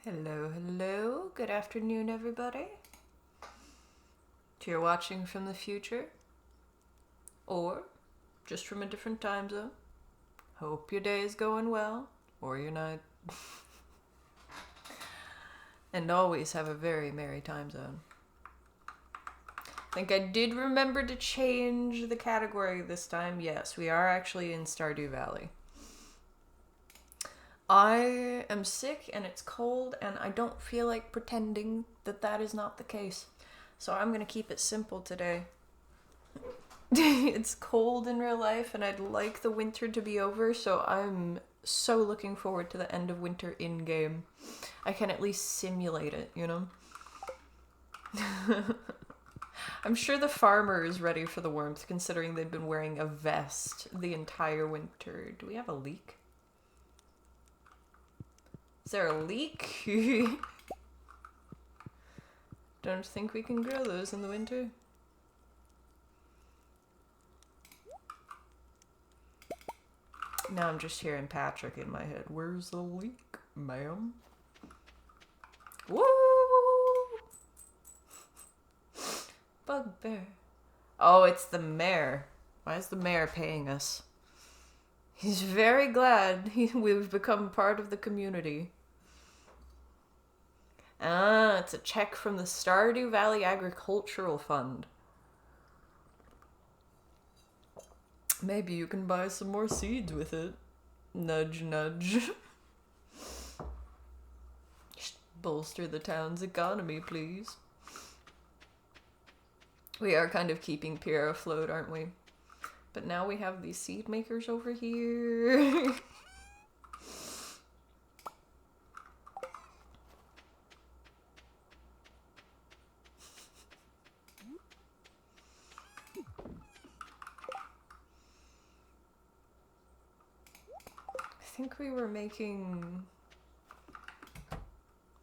Hello, hello. Good afternoon, everybody. If you're watching from the future, or just from a different time zone, hope your day is going well, or your night. And always have a very merry time zone. I think I did remember to change the category this time. Yes, we are actually in Stardew Valley. I am sick and it's cold and I don't feel like pretending that that is not the case. So I'm going to keep it simple today. It's cold in real life and I'd like the winter to be over, so I'm so looking forward to the end of winter in-game. I can at least simulate it, you know? I'm sure the farmer is ready for the warmth, considering they've been wearing a vest the entire winter. Do we have a leak? Is there a leak? Don't think we can grow those in the winter. Now I'm just hearing Patrick in my head. Where's the leak, ma'am? Woo! Bugbear. Oh, it's the mayor. Why is the mayor paying us? He's very glad we've become part of the community. Ah, it's a check from the Stardew Valley Agricultural Fund. Maybe you can buy some more seeds with it. Nudge, nudge. Just bolster the town's economy, please. We are kind of keeping Pierre afloat, aren't we? But now we have these seed makers over here. I think we were making...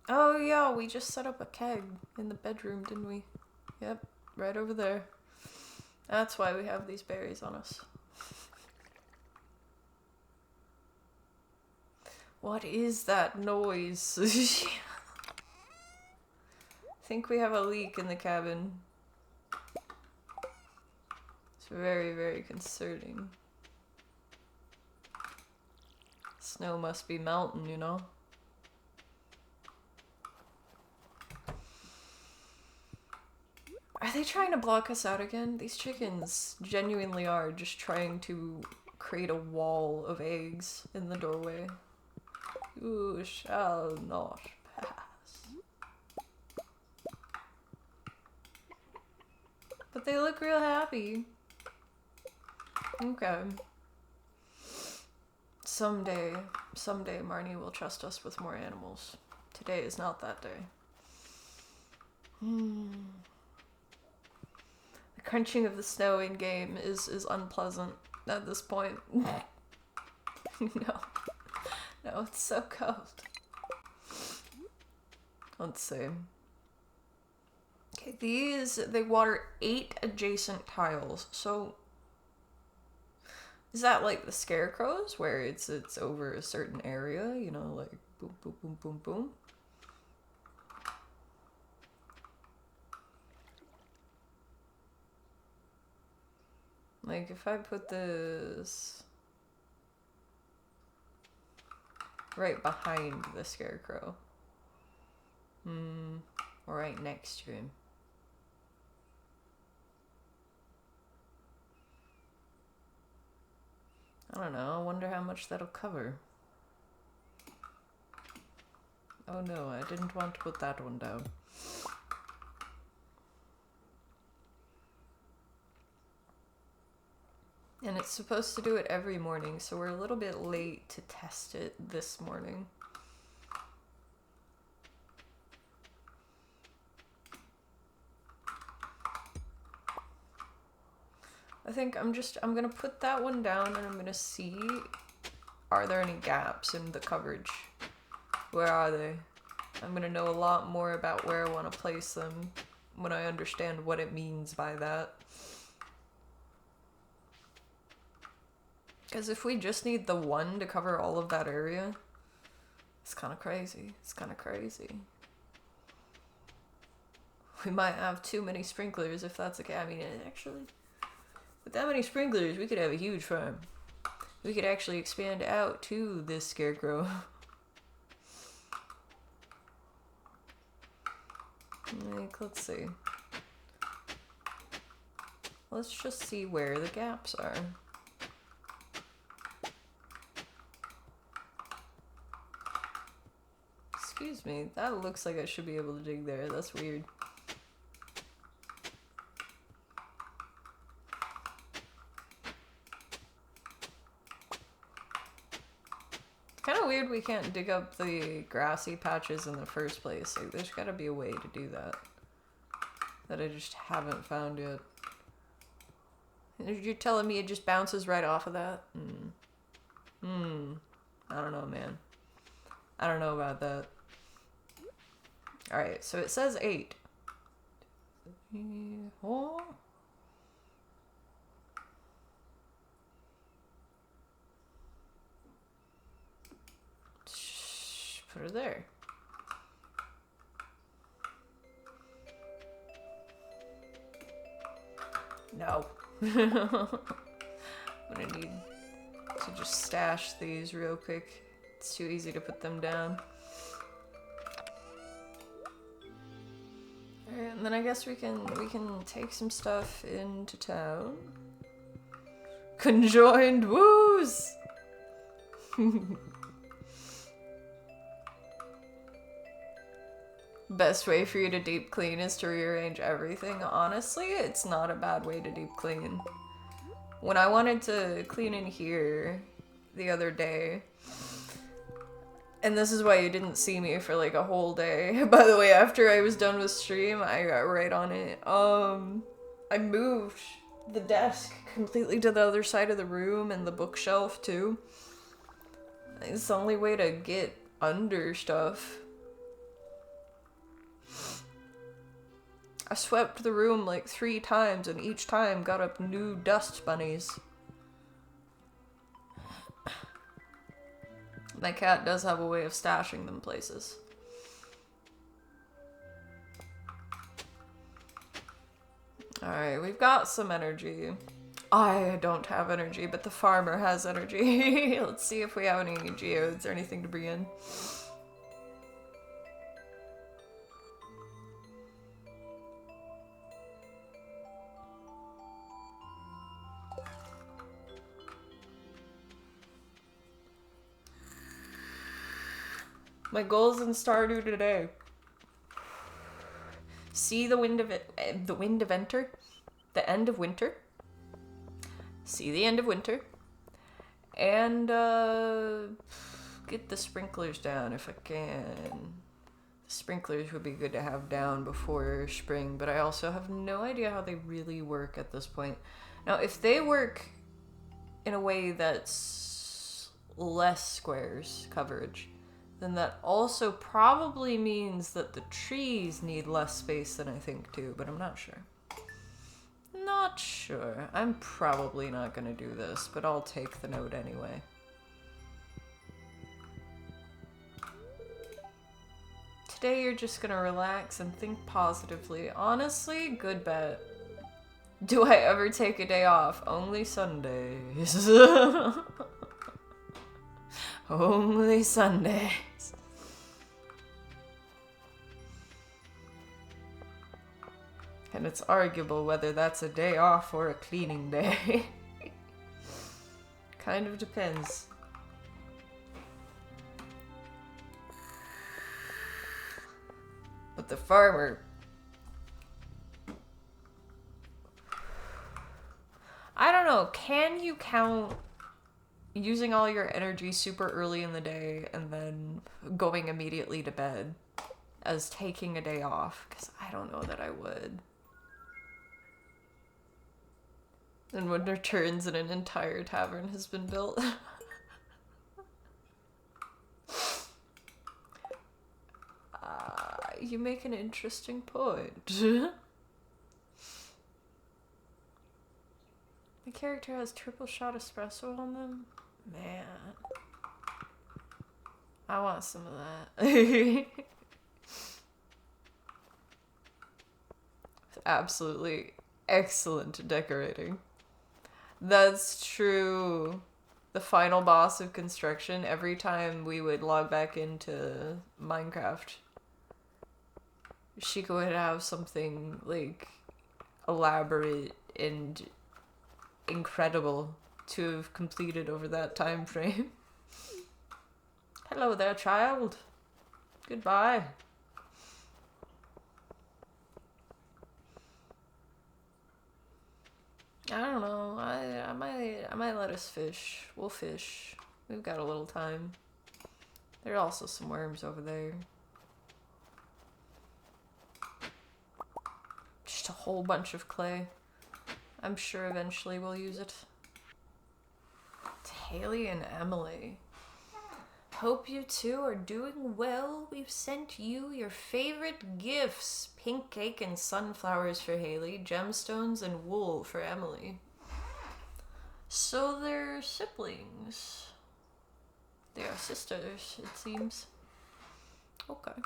Oh yeah, we just set up a keg in the bedroom, didn't we? Yep, right over there. That's why we have these berries on us. What is that noise? I think we have a leak in the cabin. It's very, very concerning. Snow must be melting, you know? Are they trying to block us out again? These chickens genuinely are just trying to create a wall of eggs in the doorway. You shall not pass. But they look real happy. Okay. Someday Marnie will trust us with more animals. Today is not that day. The crunching of the snow in game is unpleasant at this point. No, it's so cold. Let's see. Okay, they water 8 adjacent tiles. So is that like the scarecrows where it's over a certain area, you know, like boom, boom, boom, boom, boom? Like if I put this right behind the scarecrow, or right next to him. I don't know, I wonder how much that'll cover. Oh no, I didn't want to put that one down. And it's supposed to do it every morning, so we're a little bit late to test it this morning. I think I'm gonna put that one down and I'm gonna see, are there any gaps in the coverage? Where are they? I'm gonna know a lot more about where I want to place them when I understand what it means by that. Because if we just need the one to cover all of that area, It's kind of crazy. It's kind of crazy. We might have too many sprinklers if that's okay. I mean, actually, with that many sprinklers, we could have a huge farm. We could actually expand out to this scarecrow. Like, let's see. Let's just see where the gaps are. Excuse me, that looks like I should be able to dig there. That's weird. It's kind of weird we can't dig up the grassy patches in the first place. Like, there's gotta be a way to do that. That I just haven't found yet. You're telling me it just bounces right off of that? I don't know, man. I don't know about that. Alright, so it says 8. Oh. Put her there. No. I'm gonna need to just stash these real quick. It's too easy to put them down. Alright, and then I guess we can take some stuff into town. Conjoined woos! Best way for you to deep clean is to rearrange everything. Honestly, it's not a bad way to deep clean. When I wanted to clean in here the other day, and this is why you didn't see me for like a whole day. By the way, after I was done with stream, I got right on it. I moved the desk completely to the other side of the room and the bookshelf too. It's the only way to get under stuff. I swept the room like 3 times and each time got up new dust bunnies. My cat does have a way of stashing them places. Alright, we've got some energy. I don't have energy, but the farmer has energy. Let's see if we have any geodes or anything to bring in. My goals in Stardew today. See the wind of it, the wind of enter, the end of winter. See the end of winter, and get the sprinklers down if I can. The sprinklers would be good to have down before spring, but I also have no idea how they really work at this point. Now, if they work in a way that's less squares coverage, then that also probably means that the trees need less space than I think too, but I'm not sure. Not sure. I'm probably not gonna do this, but I'll take the note anyway. Today you're just gonna relax and think positively. Honestly, good bet. Do I ever take a day off? Only Sundays. Only Sundays. And it's arguable whether that's a day off or a cleaning day. Kind of depends. But the farmer... I don't know, can you count using all your energy super early in the day and then going immediately to bed as taking a day off? Because I don't know that I would. And when returns and an entire tavern has been built. You make an interesting point. The character has triple shot espresso on them? Man. I want some of that. Absolutely excellent decorating. That's true. The final boss of construction, every time we would log back into Minecraft, Sheikah would have something like elaborate and incredible to have completed over that time frame. Hello there, child. Goodbye. I don't know. I might let us fish. We'll fish. We've got a little time. There are also some worms over there. Just a whole bunch of clay. I'm sure eventually we'll use it. It's Haley and Emily. Hope you two are doing well. We've sent you your favorite gifts. Pink cake and sunflowers for Haley, gemstones and wool for Emily. So they're siblings. They are sisters, it seems. Okay.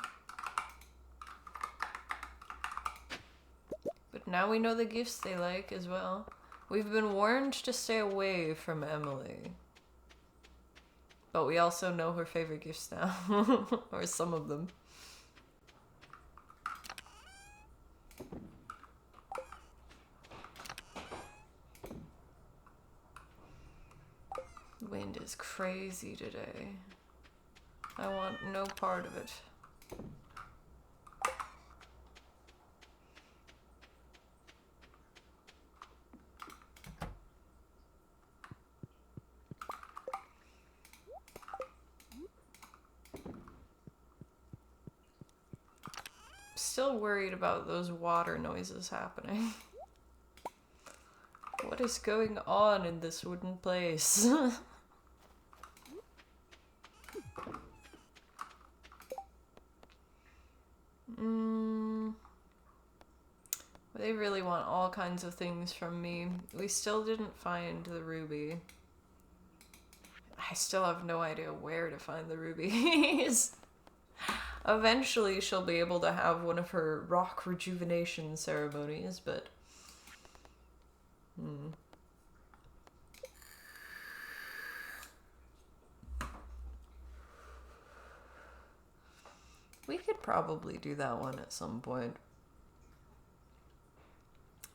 But now we know the gifts they like as well. We've been warned to stay away from Emily. But we also know her favorite gifts now. Or some of them. Wind is crazy today. I want no part of it. Still worried about those water noises happening. What is going on in this wooden place? They really want all kinds of things from me. We still didn't find the ruby. I still have no idea where to find the rubies. Eventually she'll be able to have one of her rock rejuvenation ceremonies, but... We could probably do that one at some point.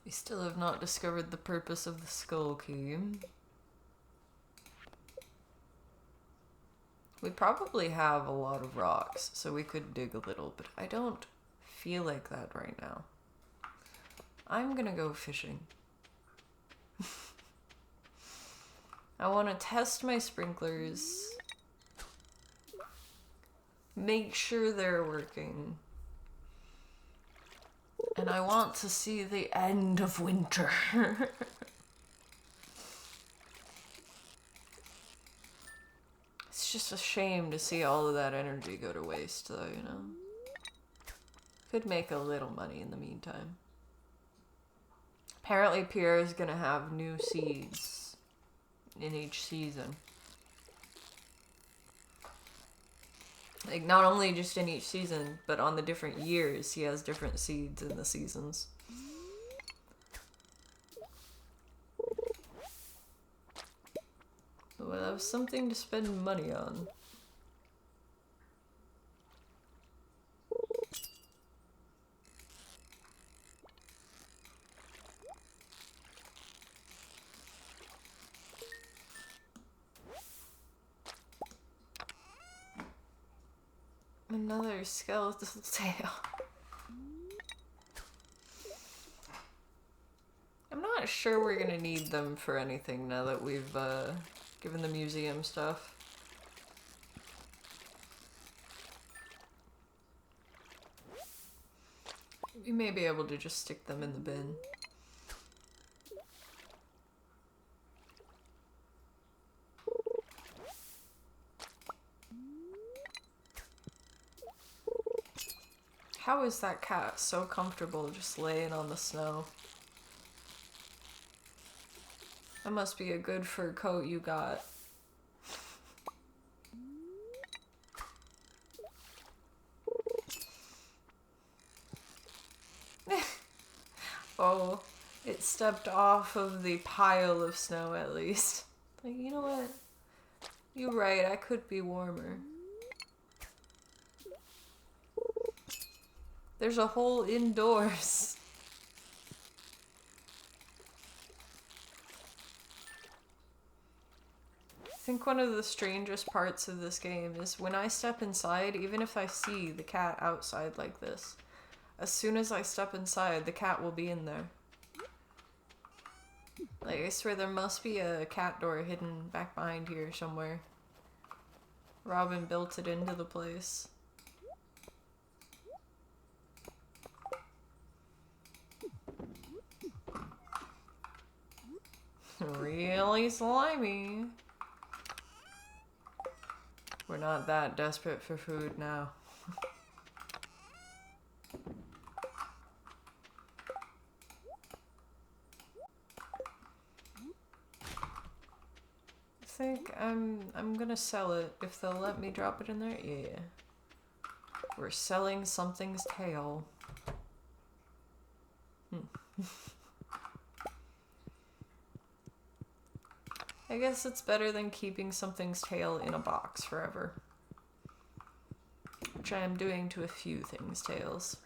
We still have not discovered the purpose of the skull key. We probably have a lot of rocks, so we could dig a little, but I don't feel like that right now. I'm gonna go fishing. I want to test my sprinklers. Make sure they're working. And I want to see the end of winter. It's just a shame to see all of that energy go to waste, though, you know? Could make a little money in the meantime. Apparently Pierre is gonna have new seeds in each season. Like, not only just in each season, but on the different years, he has different seeds in the seasons. We'll have something to spend money on. Another skeletal tail. I'm not sure we're gonna need them for anything now that we've given the museum stuff. We may be able to just stick them in the bin. How is that cat so comfortable just laying on the snow? That must be a good fur coat you got. Oh, it stepped off of the pile of snow at least. Like, you know what? You're right, I could be warmer. There's a hole indoors. I think one of the strangest parts of this game is when I step inside, even if I see the cat outside like this, as soon as I step inside, the cat will be in there. Like, I swear there must be a cat door hidden back behind here somewhere. Robin built it into the place. Really slimy. We're not that desperate for food now. I think I'm gonna sell it if they'll let me drop it in there. Yeah. We're selling something's tail. I guess it's better than keeping something's tail in a box forever. Which I am doing to a few things' tails.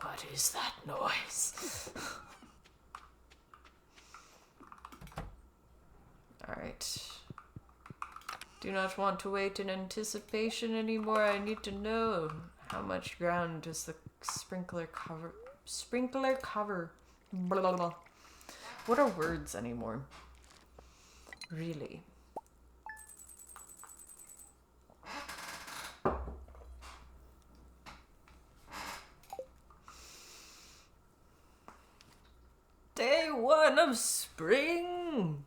What is that noise? Alright. Do not want to wait in anticipation anymore. I need to know how much ground does the sprinkler cover. Sprinkler cover. Blah, blah, blah. What are words anymore? Really? Day one of spring!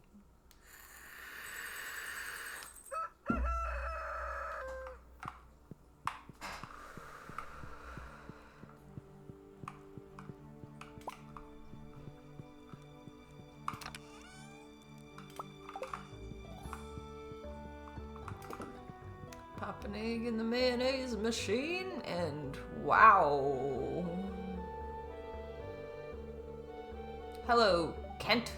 Pop an egg in the mayonnaise machine, and wow. Hello, Kent.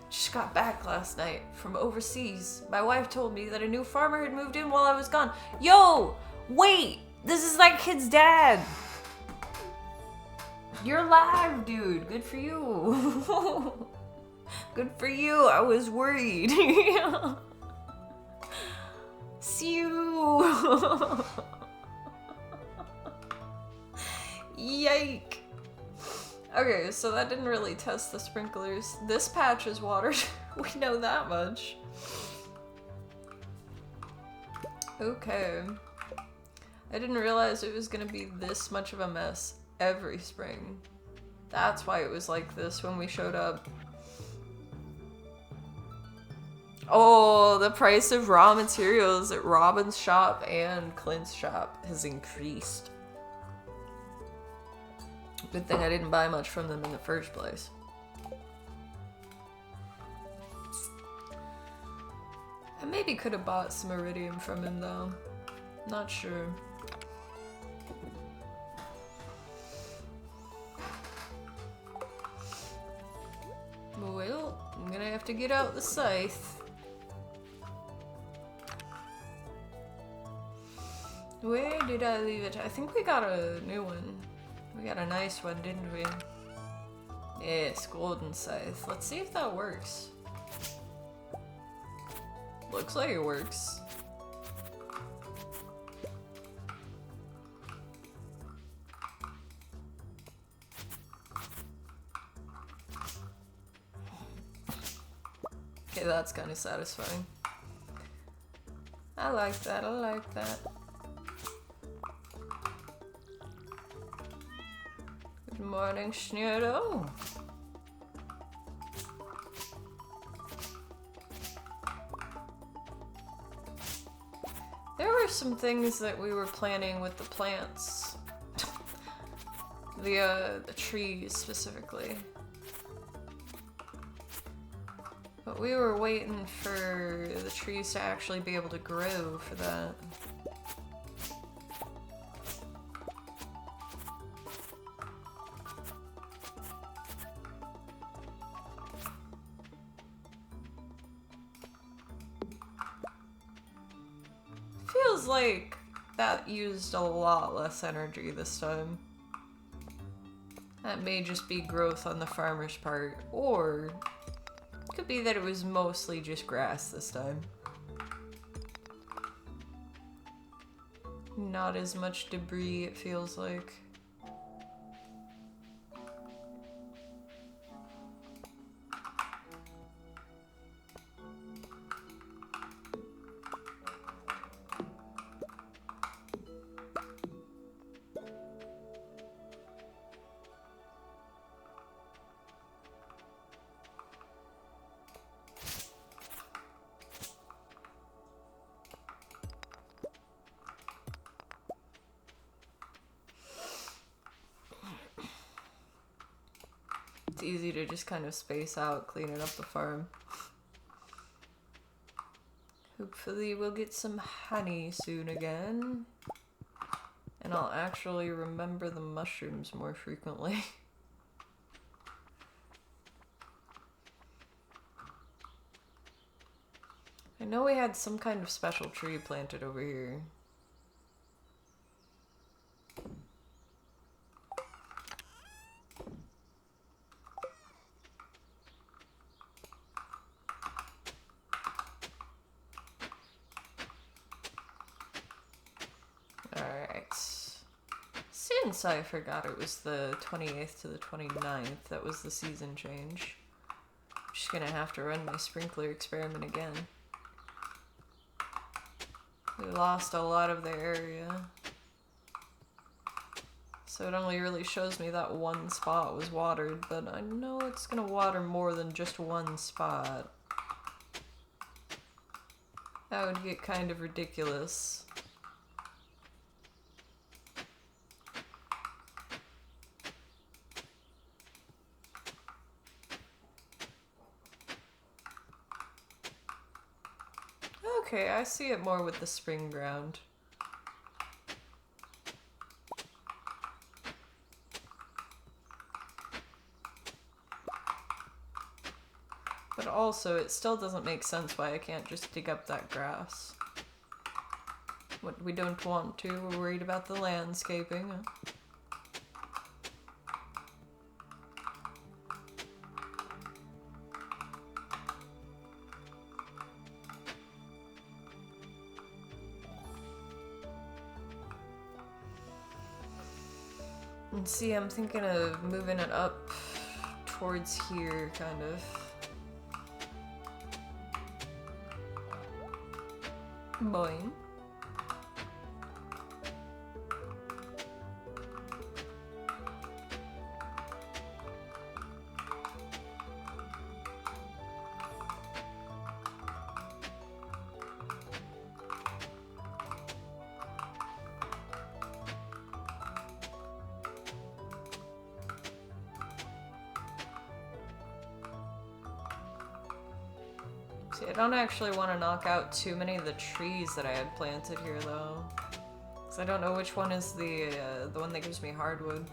Just got back last night from overseas. My wife told me that a new farmer had moved in while I was gone. Yo, wait, this is that kid's dad. You're live, dude. Good for you. Good for you. I was worried. See you. Yike. Okay, so that didn't really test the sprinklers. This patch is watered. We know that much. Okay. I didn't realize it was gonna be this much of a mess every spring. That's why it was like this when we showed up. Oh, the price of raw materials at Robin's shop and Clint's shop has increased. Good thing I didn't buy much from them in the first place. I maybe could have bought some iridium from him though. Not sure. Well, I'm gonna have to get out the scythe. Where did I leave it? I think we got a new one. We got a nice one, didn't we? Yes, golden scythe. Let's see if that works. Looks like it works. Okay, that's kind of satisfying. I like that, I like that. Good morning, Schneido. There were some things that we were planning with the plants. The trees specifically. But we were waiting for the trees to actually be able to grow for that. feels like that used a lot less energy this time. That may just be growth on the farmer's part, or it could be that it was mostly just grass this time. Not as much debris, it feels like. It's easy to just kind of space out cleaning up the farm. Hopefully we'll get some honey soon again. And I'll actually remember the mushrooms more frequently. I know we had some kind of special tree planted over here. Since I forgot it was the 28th to the 29th, that was the season change. I'm just gonna have to run my sprinkler experiment again. We lost a lot of the area. So it only really shows me that one spot was watered, but I know it's gonna water more than just one spot. That would get kind of ridiculous. Okay, I see it more with the spring ground. But also, it still doesn't make sense why I can't just dig up that grass. What, we don't want to, we're worried about the landscaping. And see, I'm thinking of moving it up towards here, kind of. Boing. See, I don't actually want to knock out too many of the trees that I had planted here, though. Because I don't know which one is the one that gives me hardwood.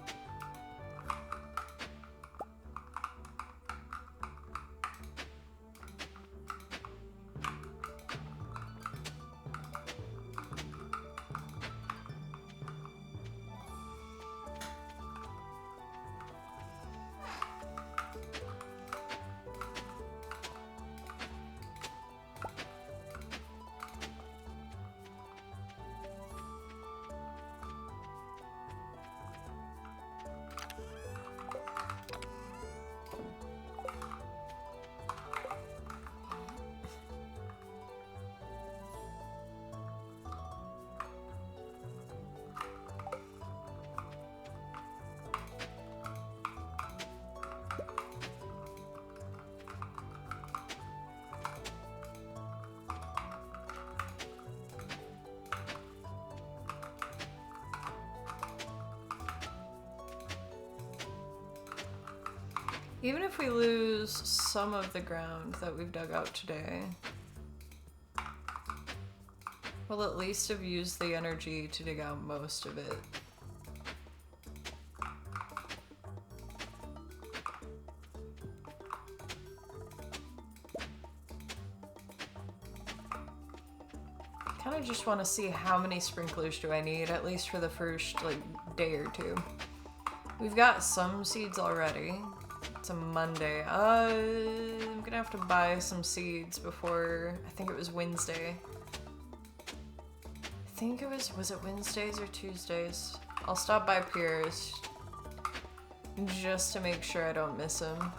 Even if we lose some of the ground that we've dug out today, we'll at least have used the energy to dig out most of it. Kind I just want to see how many sprinklers do I need, at least for the first, like, day or two. We've got some seeds already. It's a Monday. I'm gonna have to buy some seeds before, I think it was Wednesday. I think it was it Wednesdays or Tuesdays? I'll stop by Pierre's just to make sure I don't miss him.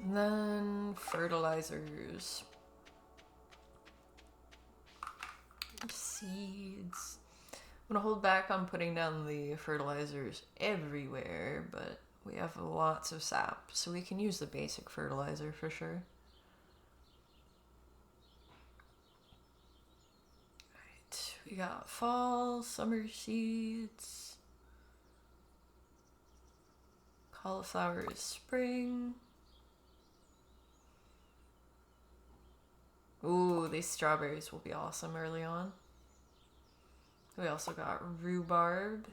And then fertilizers. Seeds. I'm gonna hold back on putting down the fertilizers everywhere, but we have lots of sap, so we can use the basic fertilizer for sure. Alright, we got fall, summer seeds. Cauliflower is spring. Ooh, these strawberries will be awesome early on. We also got rhubarb.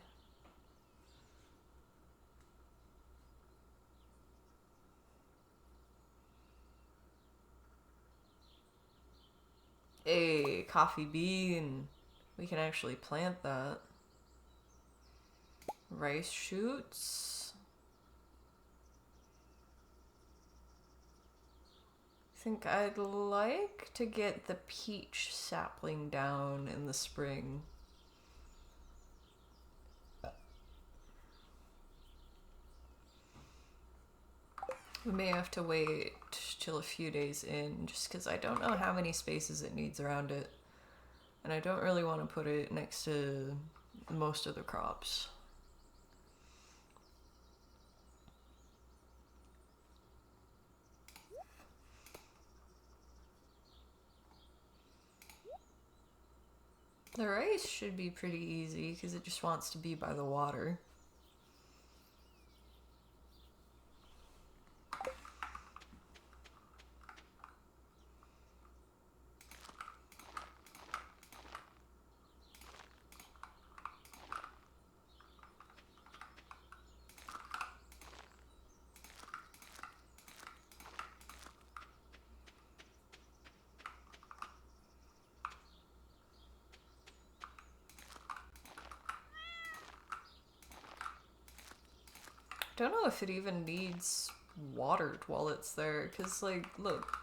A coffee bean. We can actually plant that. Rice shoots. I think I'd like to get the peach sapling down in the spring. We may have to wait till a few days in, just because I don't know how many spaces it needs around it. And I don't really want to put it next to most of the crops. The rice should be pretty easy because it just wants to be by the water. Don't know if it even needs watered while it's there, because, like, look.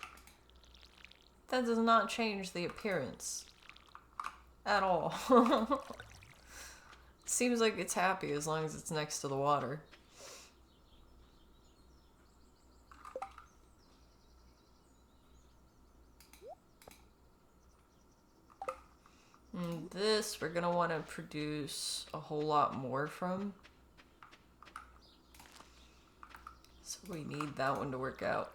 That does not change the appearance. At all. Seems like it's happy as long as it's next to the water. And this we're gonna want to produce a whole lot more from. So we need that one to work out.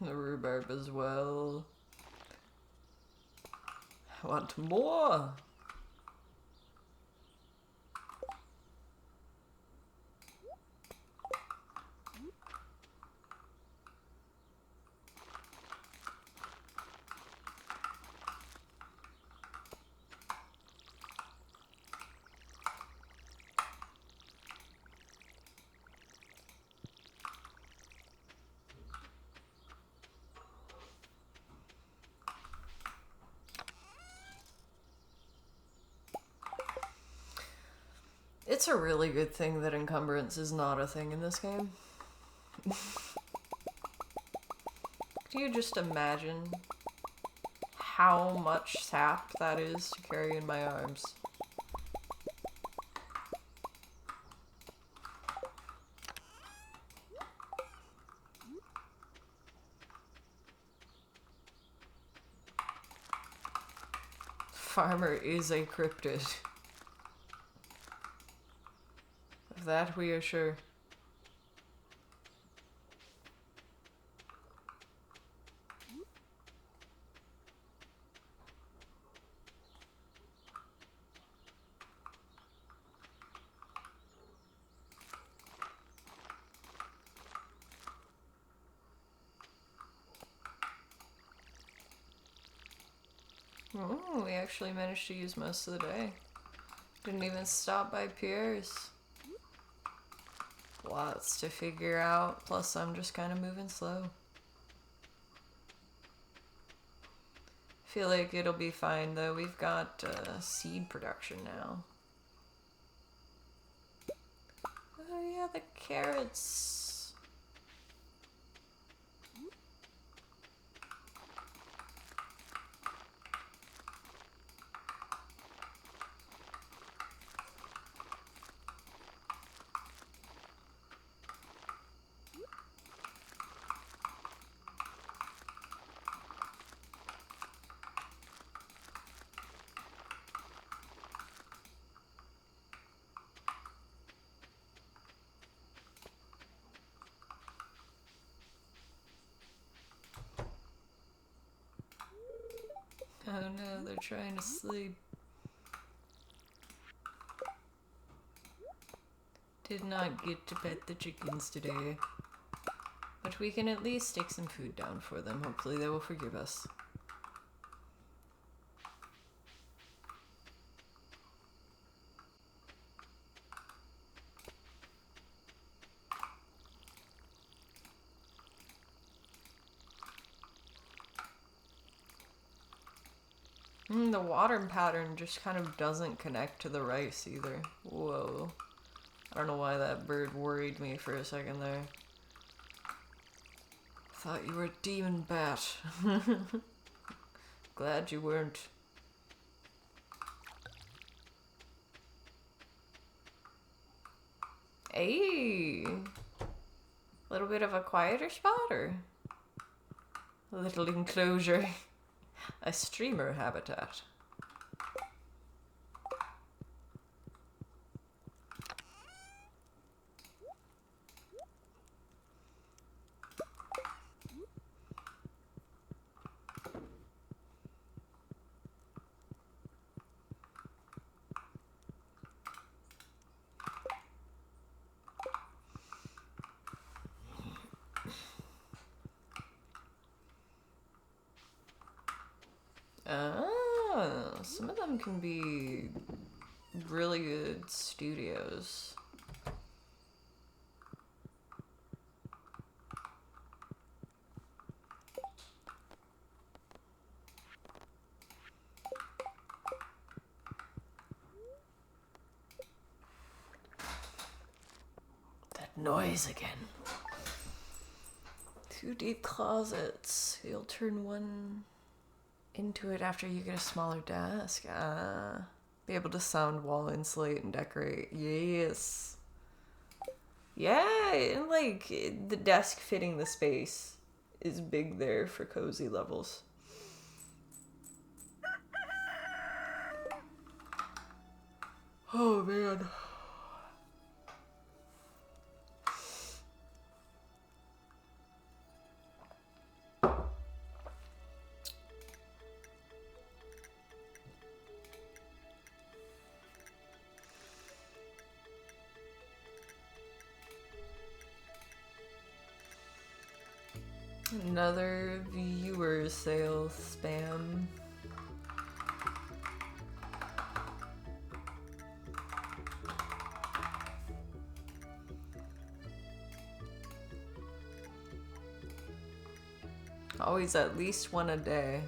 The rhubarb as well. I want more! It's a really good thing that encumbrance is not a thing in this game. Can you just imagine how much sap that is to carry in my arms? Farmer is a cryptid. Of that we are sure. Oh, we actually managed to use most of the day. Didn't even stop by Pierre's. Lots to figure out, plus I'm just kind of moving slow. Feel like it'll be fine though. We've got seed production now. Oh yeah, the carrots. Oh no, they're trying to sleep. Did not get to pet the chickens today. But we can at least take some food down for them. Hopefully they will forgive us. The water pattern just kind of doesn't connect to the rice either. Whoa. I don't know why that bird worried me for a second there. Thought you were a demon bat. Glad you weren't. Hey! Little bit of a quieter spot, or? A little enclosure. A streamer habitat. Some of them can be really good studios. That noise again. 2 deep closets. You'll turn one into it after you get a smaller desk. Be able to sound wall insulate and decorate. Yes. Yeah, and like the desk fitting the space is big there for cozy levels. Oh man. Another viewer sale spam. Always at least one a day.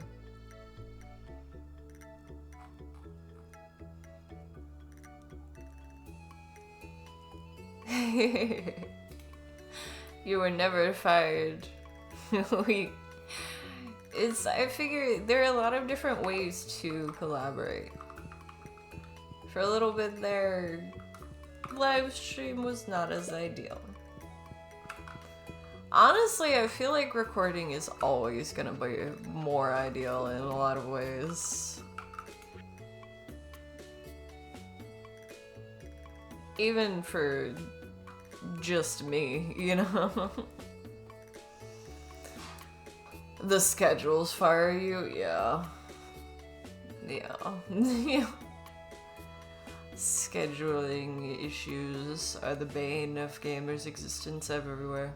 You were never fired. I figure there are a lot of different ways to collaborate. For a little bit there, live stream was not as ideal. Honestly, I feel like recording is always gonna be more ideal in a lot of ways. Even for just me, you know? The schedules fire you, yeah. Yeah. Scheduling issues are the bane of gamers' existence everywhere.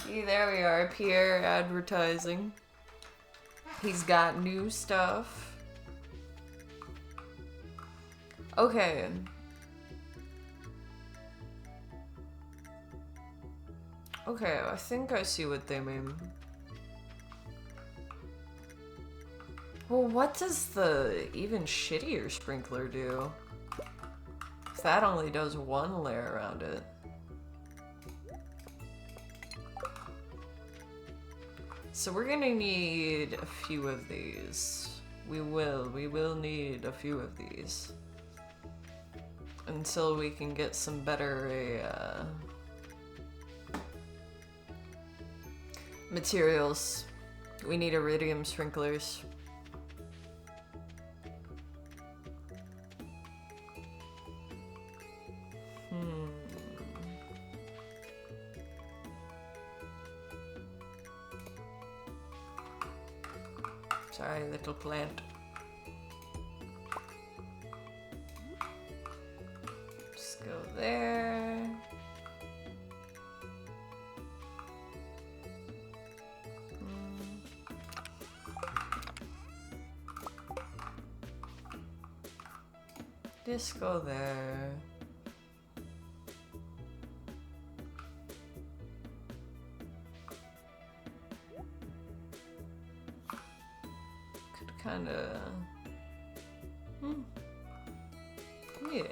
There we are, Pierre advertising. He's got new stuff. Okay. Okay, I think I see what they mean. Well, what does the even shittier sprinkler do? If that only does one layer around it. So we're gonna need a few of these. We will need a few of these. Until we can get some better materials. We need iridium sprinklers. Sorry, little plant. Just go there. Just go there. Could kinda... Yeah.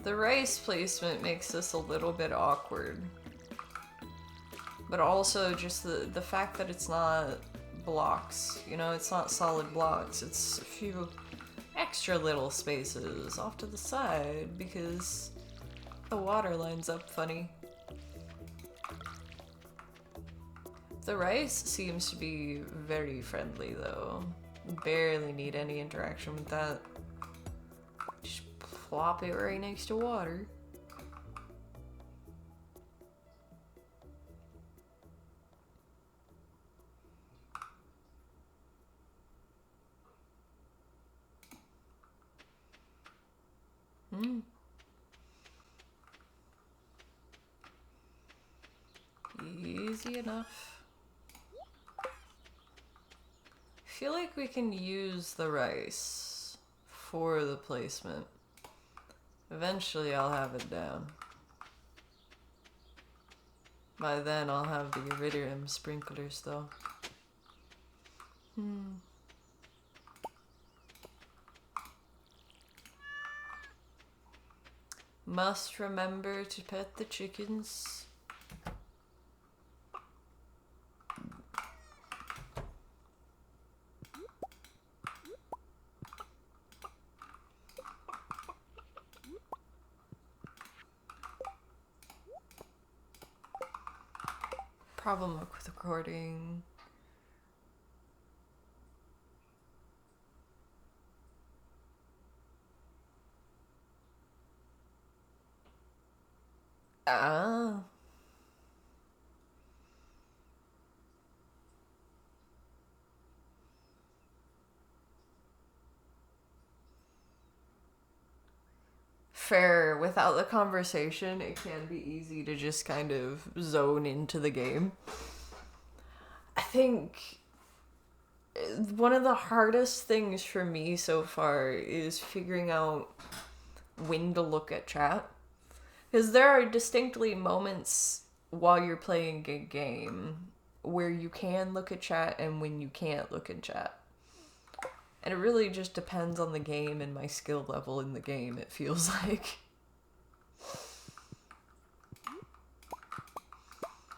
The rice placement makes this a little bit awkward. But also just the fact that it's not blocks, you know, it's not solid blocks, it's a few extra little spaces off to the side because the water lines up funny. The rice seems to be very friendly though. Barely need any interaction with that. Just plop it right next to water. Easy enough. I feel like we can use the rice for the placement. Eventually I'll have it down. By then I'll have the iridium sprinklers though. Must remember to pet the chickens. Problem with recording. Ah. Fair. Without the conversation, it can be easy to just kind of zone into the game. I think one of the hardest things for me so far is figuring out when to look at chat. Because there are distinctly moments while you're playing a game where you can look at chat and when you can't look at chat. And it really just depends on the game and my skill level in the game, it feels like.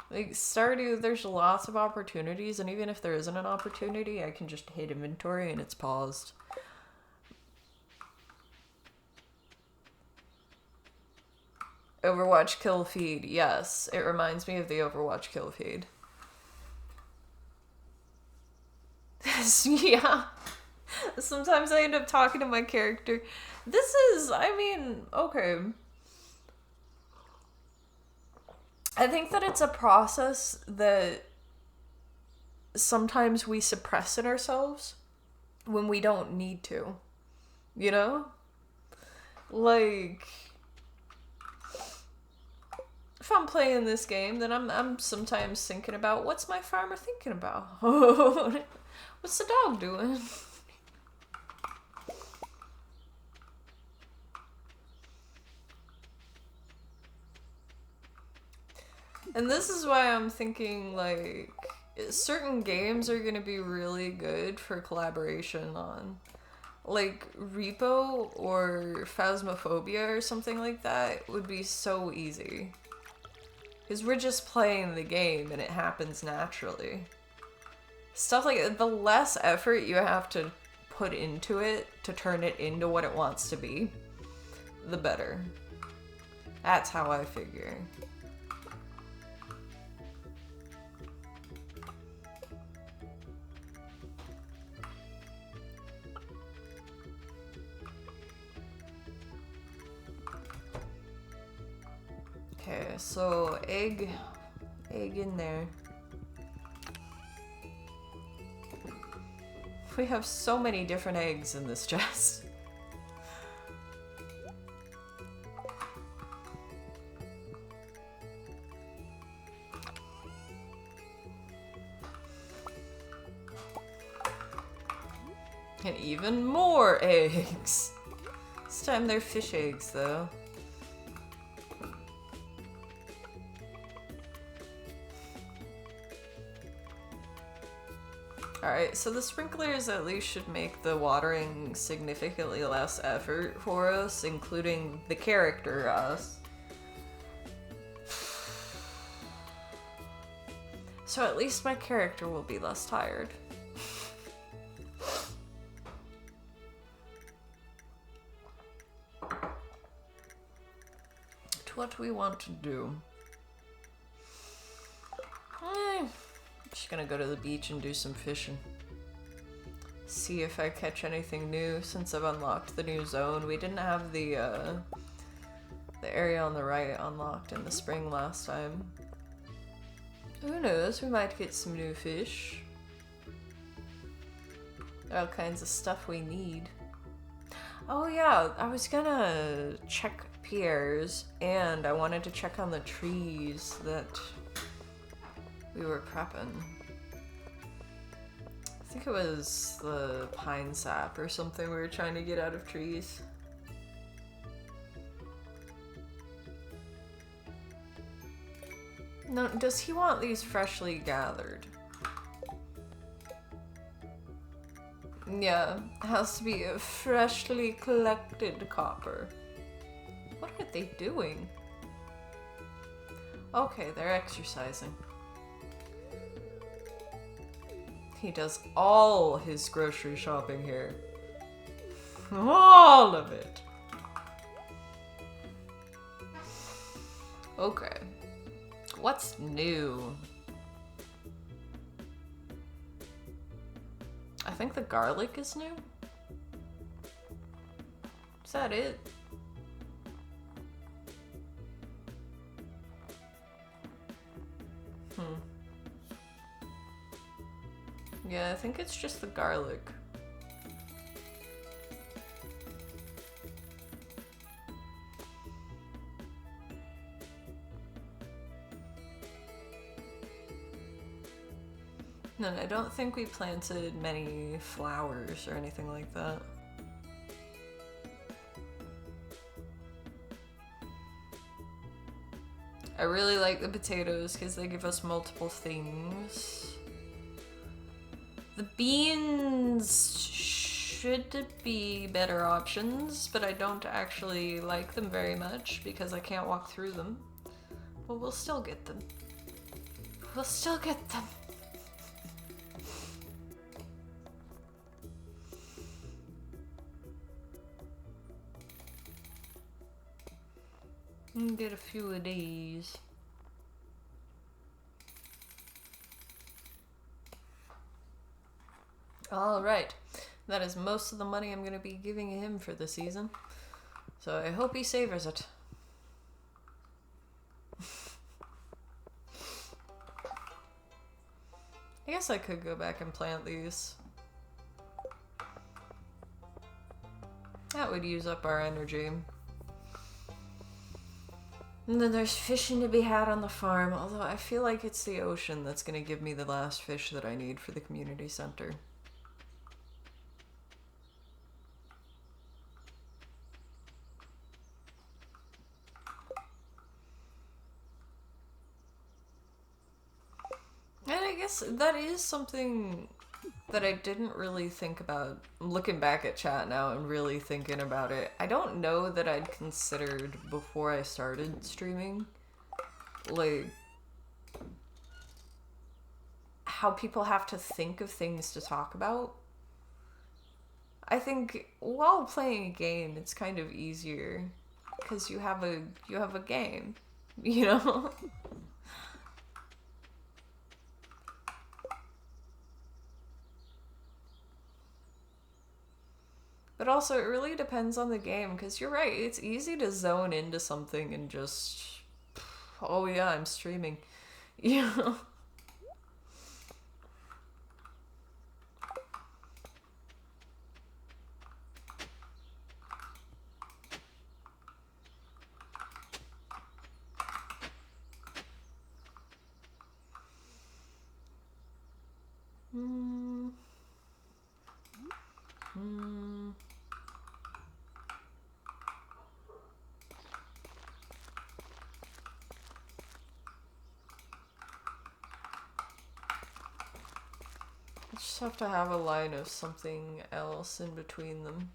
Like, Stardew, there's lots of opportunities, and even if there isn't an opportunity, I can just hit inventory and it's paused. Overwatch kill feed, yes. It reminds me of the Overwatch kill feed. Yeah. Sometimes I end up talking to my character. This is, I mean, okay. I think that it's a process that sometimes we suppress in ourselves when we don't need to. You know? Like, if I'm playing this game, then I'm sometimes thinking about, what's my farmer thinking about? What's the dog doing? And this is why I'm thinking, like, certain games are gonna be really good for collaboration on. Like, Repo or Phasmophobia or something like that would be so easy. Because we're just playing the game and it happens naturally. Stuff like the less effort you have to put into it to turn it into what it wants to be, the better. That's how I figure. Okay, so egg in there. We have so many different eggs in this chest. And even more eggs. This time they're fish eggs, though. Alright, so the sprinklers at least should make the watering significantly less effort for us, including the character us. So at least my character will be less tired. To what we want to do. Just gonna go to the beach and do some fishing. See if I catch anything new since I've unlocked the new zone. We didn't have the area on the right unlocked in the spring last time. Who knows, we might get some new fish. All kinds of stuff we need. Oh yeah, I was gonna check Pierre's and I wanted to check on the trees that we were prepping. I think it was the pine sap or something we were trying to get out of trees. No, does he want these freshly gathered? Yeah, it has to be a freshly collected copper. What are they doing? Okay, they're exercising. He does all his grocery shopping here. All of it. Okay. What's new? I think the garlic is new. Is that it? Yeah, I think it's just the garlic. No, I don't think we planted many flowers or anything like that. I really like the potatoes because they give us multiple things. The beans should be better options, but I don't actually like them very much because I can't walk through them. But we'll still get them. We'll still get them. Get a few of these. Alright, that is most of the money I'm going to be giving him for the season. So I hope he savors it. I guess I could go back and plant these. That would use up our energy. And then there's fishing to be had on the farm, although I feel like it's the ocean that's going to give me the last fish that I need for the community center. And I guess that is something that I didn't really think about. I'm looking back at chat now and really thinking about it. I don't know that I'd considered before I started streaming, like, how people have to think of things to talk about. I think while playing a game, it's kind of easier because you have a game, you know? But also, it really depends on the game, because you're right, it's easy to zone into something and just, oh yeah, I'm streaming, you know? I just have to have a line of something else in between them.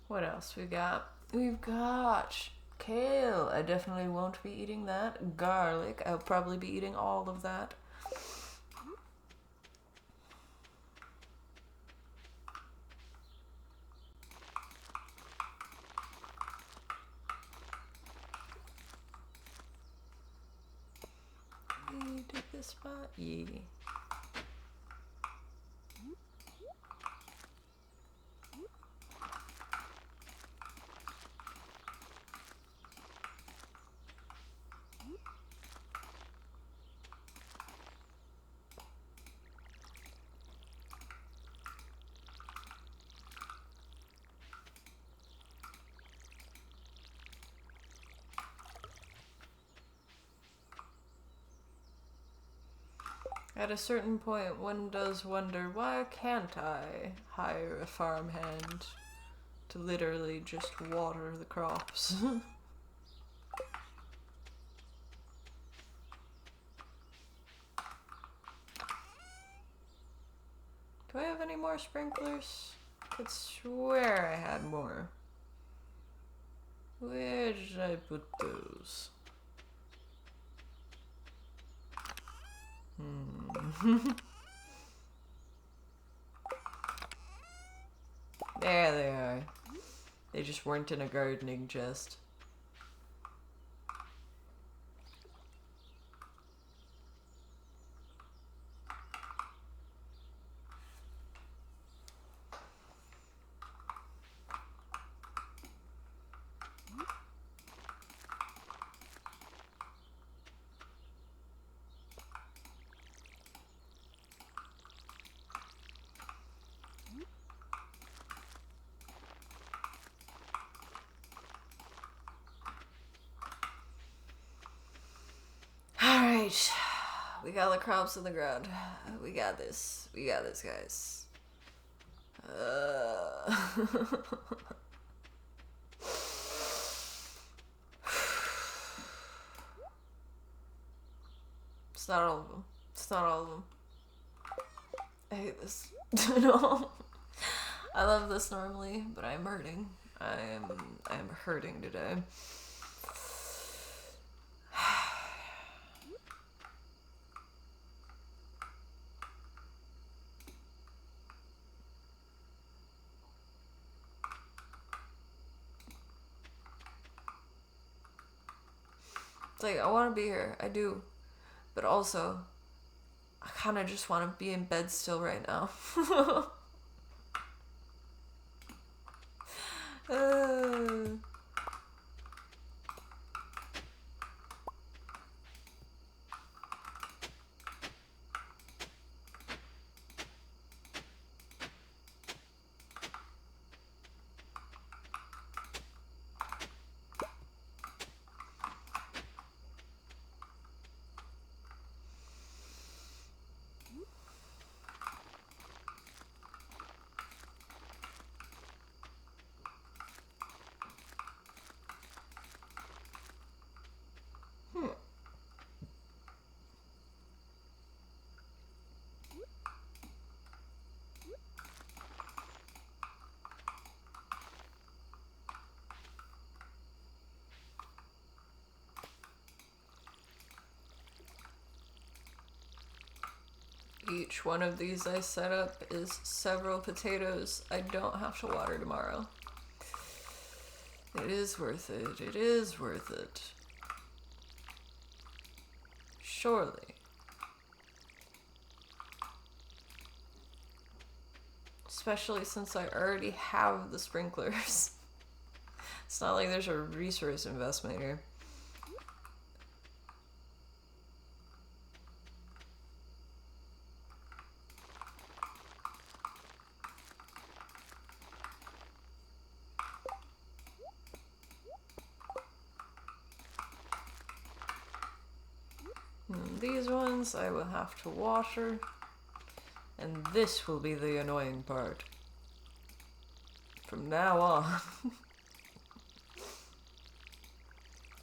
What else we got? We've got kale. I definitely won't be eating that. Garlic. I'll probably be eating all of that. Did this spot? Yeah. At a certain point, one does wonder, why can't I hire a farmhand to literally just water the crops? Do I have any more sprinklers? I could swear I had more. Where did I put those? There they are. They just weren't in a gardening chest. Alright. We got the crops in the ground. We got this. We got this, guys. It's not all of them. It's not all of them. I hate this. No. I love this normally, but I'm hurting. I'm hurting today. It's like, I want to be here. I do. But also, I kind of just want to be in bed still right now. Each one of these I set up is several potatoes I don't have to water tomorrow. It is worth it. It is worth it. Surely. Especially since I already have the sprinklers. It's not like there's a resource investment here. These ones I will have to water, and this will be the annoying part. From now on.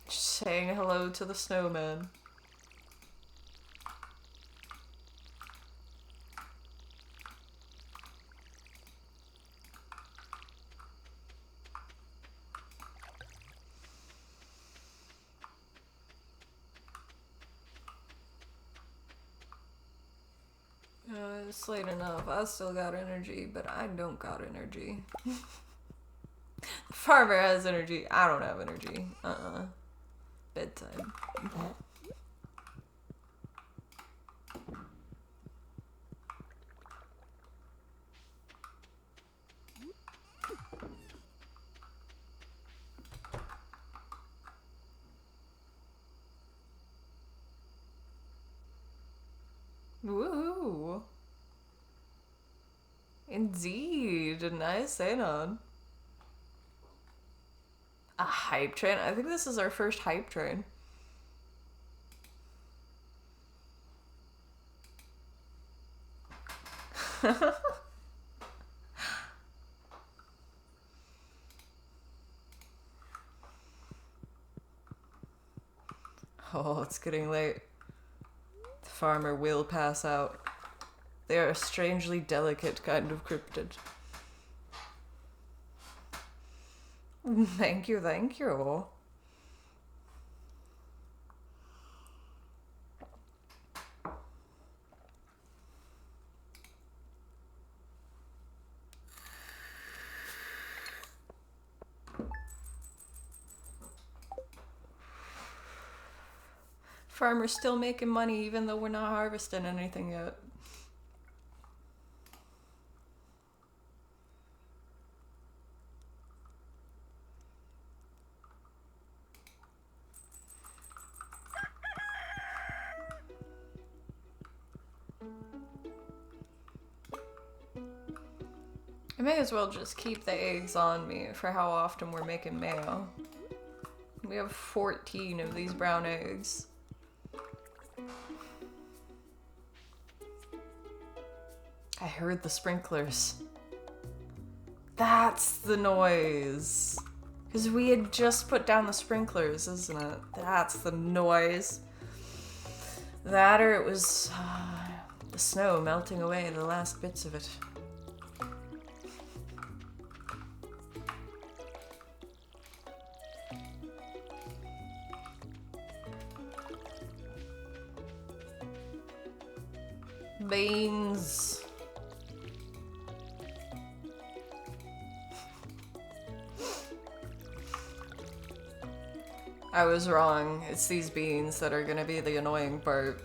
Just saying hello to the snowman. It's late enough. I still got energy, but I don't got energy. The farmer has energy. I don't have energy. Bedtime. Woohoo! Indeed, nice anon. A hype train? I think this is our first hype train. Oh, it's getting late. The farmer will pass out. They are a strangely delicate kind of cryptid. Thank you, thank you. Farmer's still making money even though we're not harvesting anything yet. I may as well just keep the eggs on me for how often we're making mayo. We have 14 of these brown eggs. I heard the sprinklers. That's the noise. Because we had just put down the sprinklers, isn't it? That's the noise. That or it was the snow melting away the last bits of it. Beans. I was wrong. It's these beans that are gonna be the annoying part.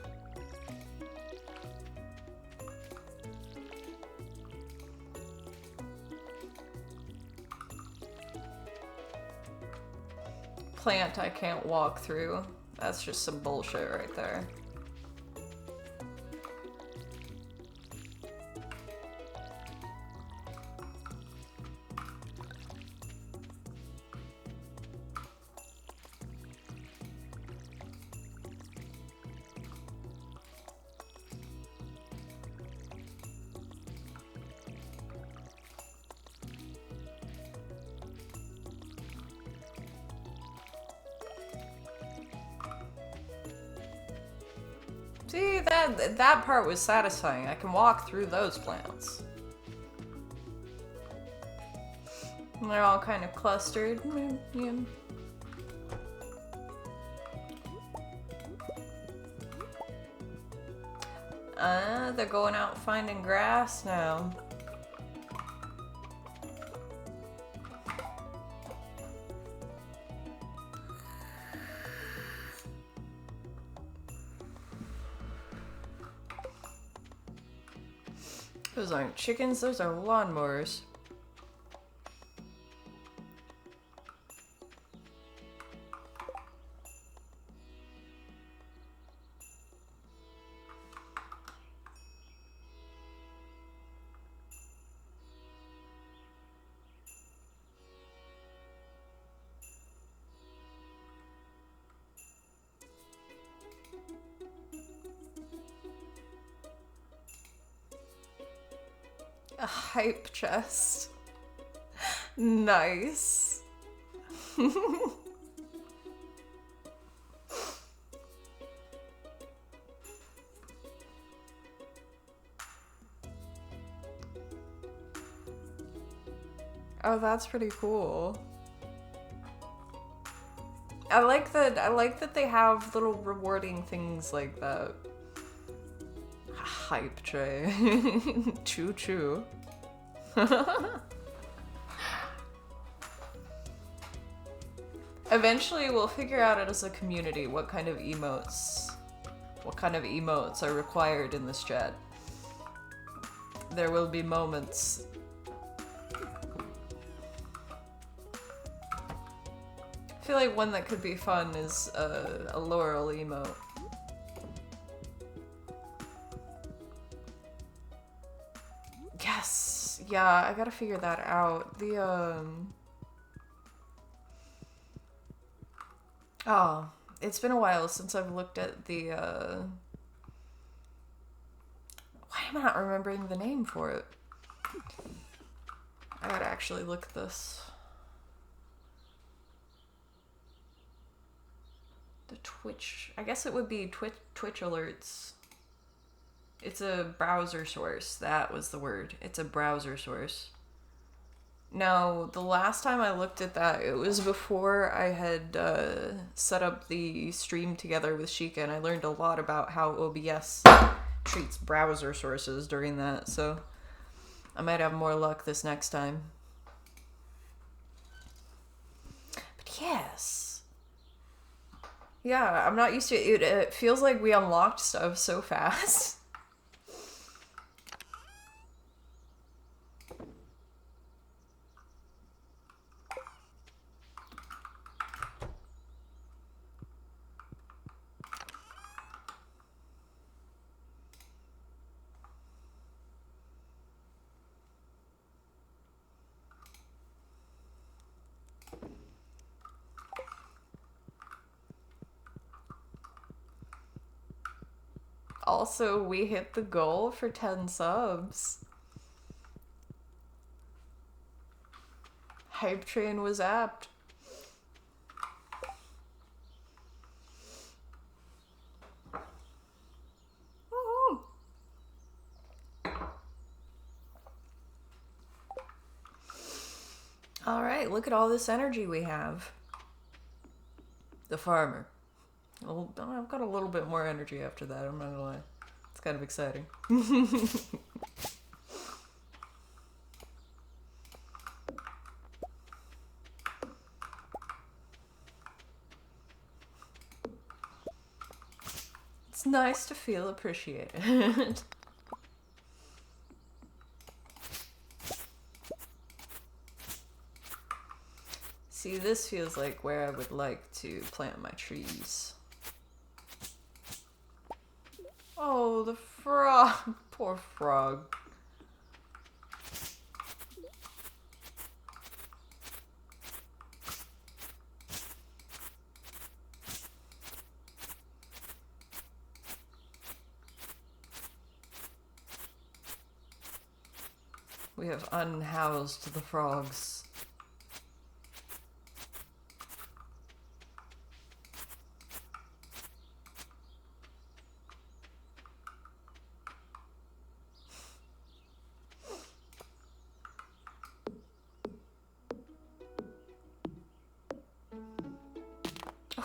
Plant I can't walk through. That's just some bullshit right there. See, that part was satisfying. I can walk through those plants. And they're all kind of clustered. Yeah. They're going out finding grass now. Those aren't chickens, those are lawnmowers. A hype chest. Nice. Oh, that's pretty cool. I like that they have little rewarding things like that. Hype tray. Choo choo. Eventually we'll figure out it as a community what kind of emotes are required in this chat. There will be moments. I feel like one that could be fun is a Laurel emote. Yes! Yeah, I gotta figure that out. Oh, it's been a while since I've looked at the, Why am I not remembering the name for it? I gotta actually look at this. The Twitch... I guess it would be Twitch alerts. It's a browser source. That was the word. It's a browser source. Now, the last time I looked at that, it was before I had set up the stream together with Sheikah, and I learned a lot about how OBS treats browser sources during that, so I might have more luck this next time. But yes. Yeah, I'm not used to it. It feels like we unlocked stuff so fast. Also, we hit the goal for 10 subs. Hype train was apt. Woohoo! Alright, look at all this energy we have. The farmer. Well, I've got a little bit more energy after that, I'm not gonna lie. It's kind of exciting. It's nice to feel appreciated. See, this feels like where I would like to plant my trees. Oh, the frog. Poor frog. We have unhoused the frogs.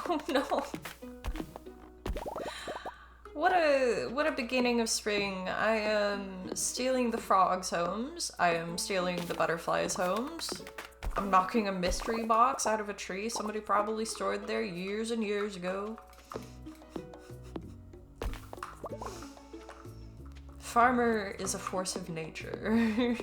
Oh no. What a beginning of spring. I am stealing the frogs' homes. I am stealing the butterflies' homes. I'm knocking a mystery box out of a tree somebody probably stored there years and years ago. Farmer is a force of nature.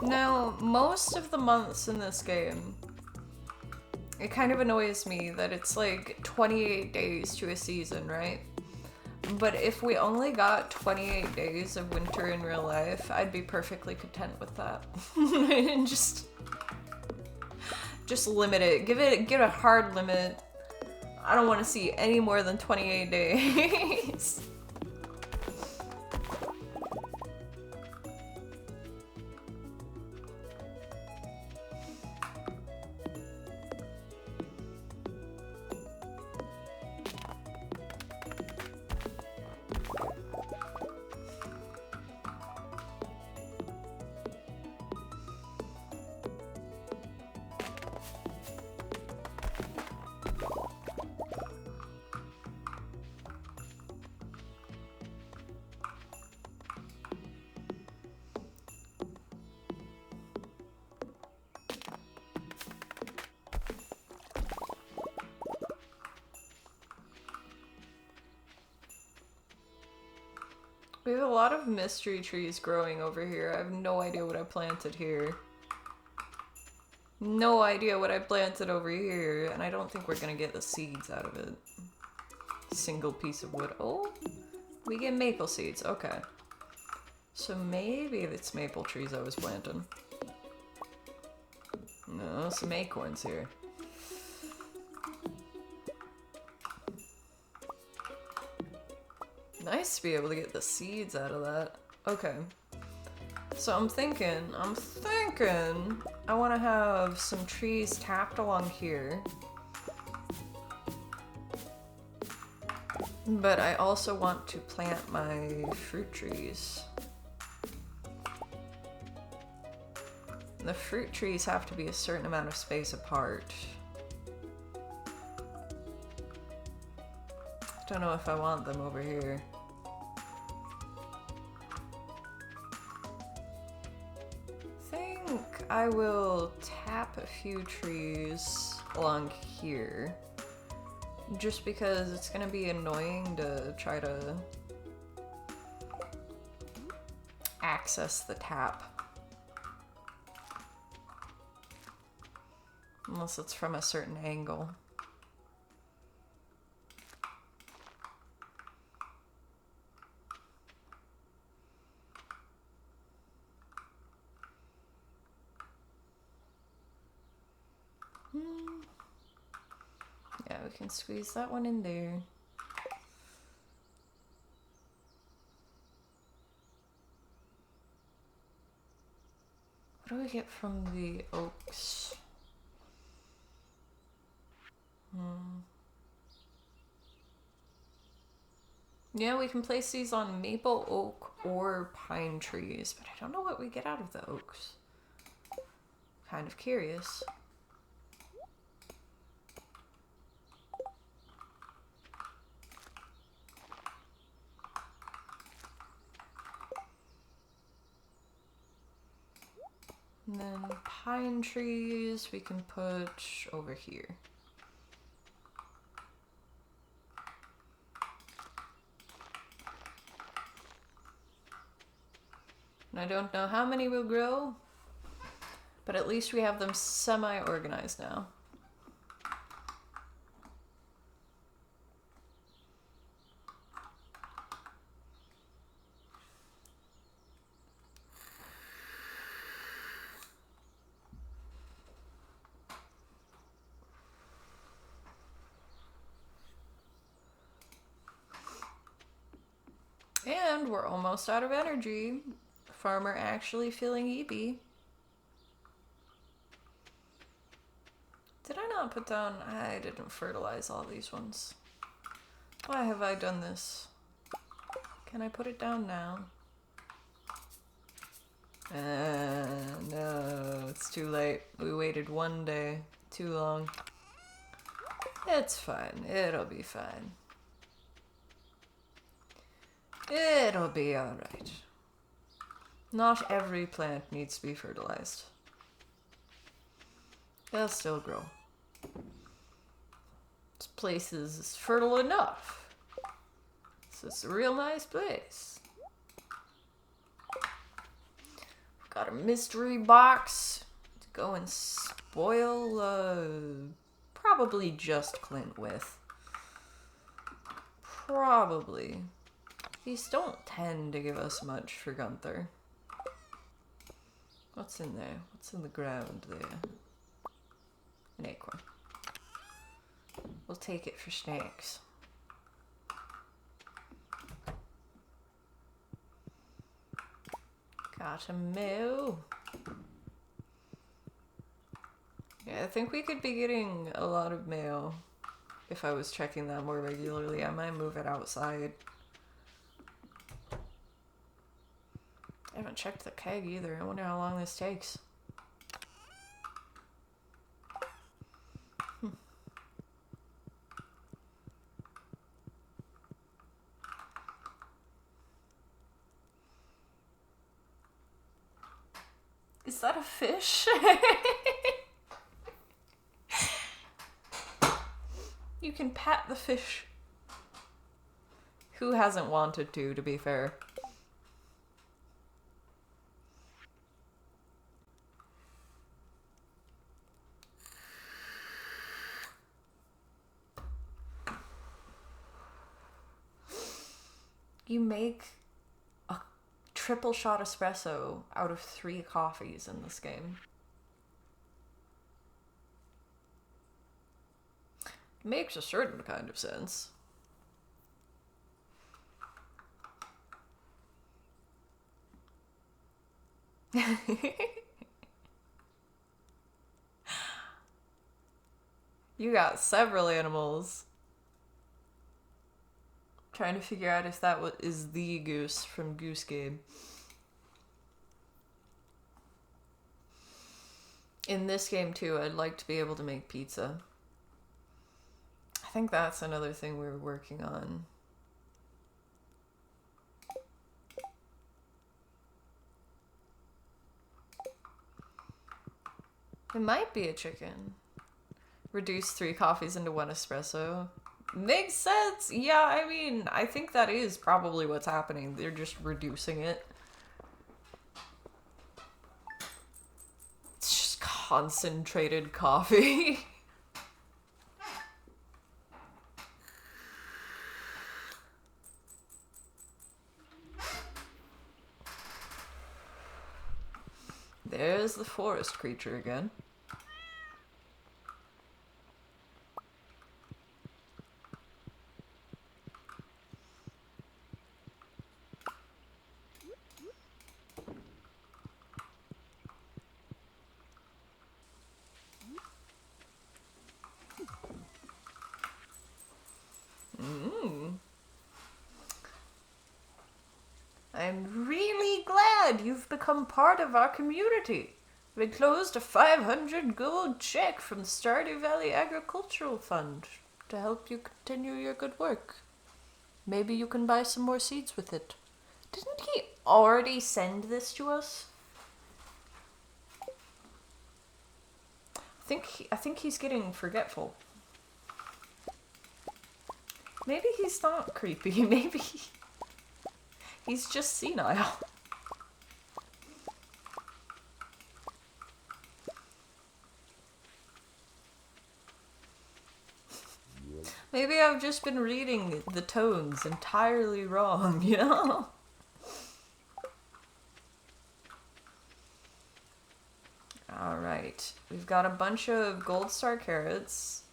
Now, most of the months in this game, it kind of annoys me that it's like 28 days to a season, right? But if we only got 28 days of winter in real life, I'd be perfectly content with that. And just limit it. Give it a hard limit. I don't want to see any more than 28 days. We have a lot of mystery trees growing over here. I have no idea what I planted here. No idea what I planted over here, and I don't think we're gonna get the seeds out of it. Single piece of wood. Oh, we get maple seeds. Okay. So maybe it's maple trees I was planting. No, some acorns here. Nice to be able to get the seeds out of that. Okay. So I'm thinking, I want to have some trees tapped along here. But I also want to plant my fruit trees. The fruit trees have to be a certain amount of space apart. I don't know if I want them over here. I will tap a few trees along here, just because it's gonna be annoying to try to access the tap. Unless it's from a certain angle. Yeah, we can squeeze that one in there. What do we get from the oaks? Yeah, we can place these on maple, oak, or pine trees, but I don't know what we get out of the oaks. Kind of curious. And then pine trees we can put over here. And I don't know how many will grow, but at least we have them semi-organized now. And we're almost out of energy. Farmer actually feeling EB. Did I not put down... I didn't fertilize all these ones. Why have I done this? Can I put it down now? No, it's too late. We waited one day. Too long. It's fine. It'll be fine. It'll be alright. Not every plant needs to be fertilized. They'll still grow. This place is fertile enough. This is a real nice place. Got a mystery box to go and spoil, probably just Clint with. Probably. These don't tend to give us much for Gunther. What's in there? What's in the ground there? An acorn. We'll take it for snacks. Got a moo. Yeah, I think we could be getting a lot of mail if I was checking that more regularly. I might move it outside. I haven't checked the keg either. I wonder how long this takes. Is that a fish? You can pat the fish. Who hasn't wanted to be fair? You make a triple shot espresso out of 3 coffees in this game. Makes a certain kind of sense. You got several animals. Trying to figure out if that is the goose from Goose Game. In this game too, I'd like to be able to make pizza. I think that's another thing we're working on. It might be a chicken. Reduce 3 coffees into 1 espresso. Makes sense. Yeah, I mean, I think that is probably what's happening. They're just reducing it. It's just concentrated coffee. There's the forest creature again. I'm really glad you've become part of our community. We closed a 500 gold check from the Stardew Valley Agricultural Fund to help you continue your good work. Maybe you can buy some more seeds with it. Didn't he already send this to us? I think he's getting forgetful. Maybe he's not creepy. Maybe he's just senile. Maybe I've just been reading the tones entirely wrong, you know? Alright, we've got a bunch of gold star carrots,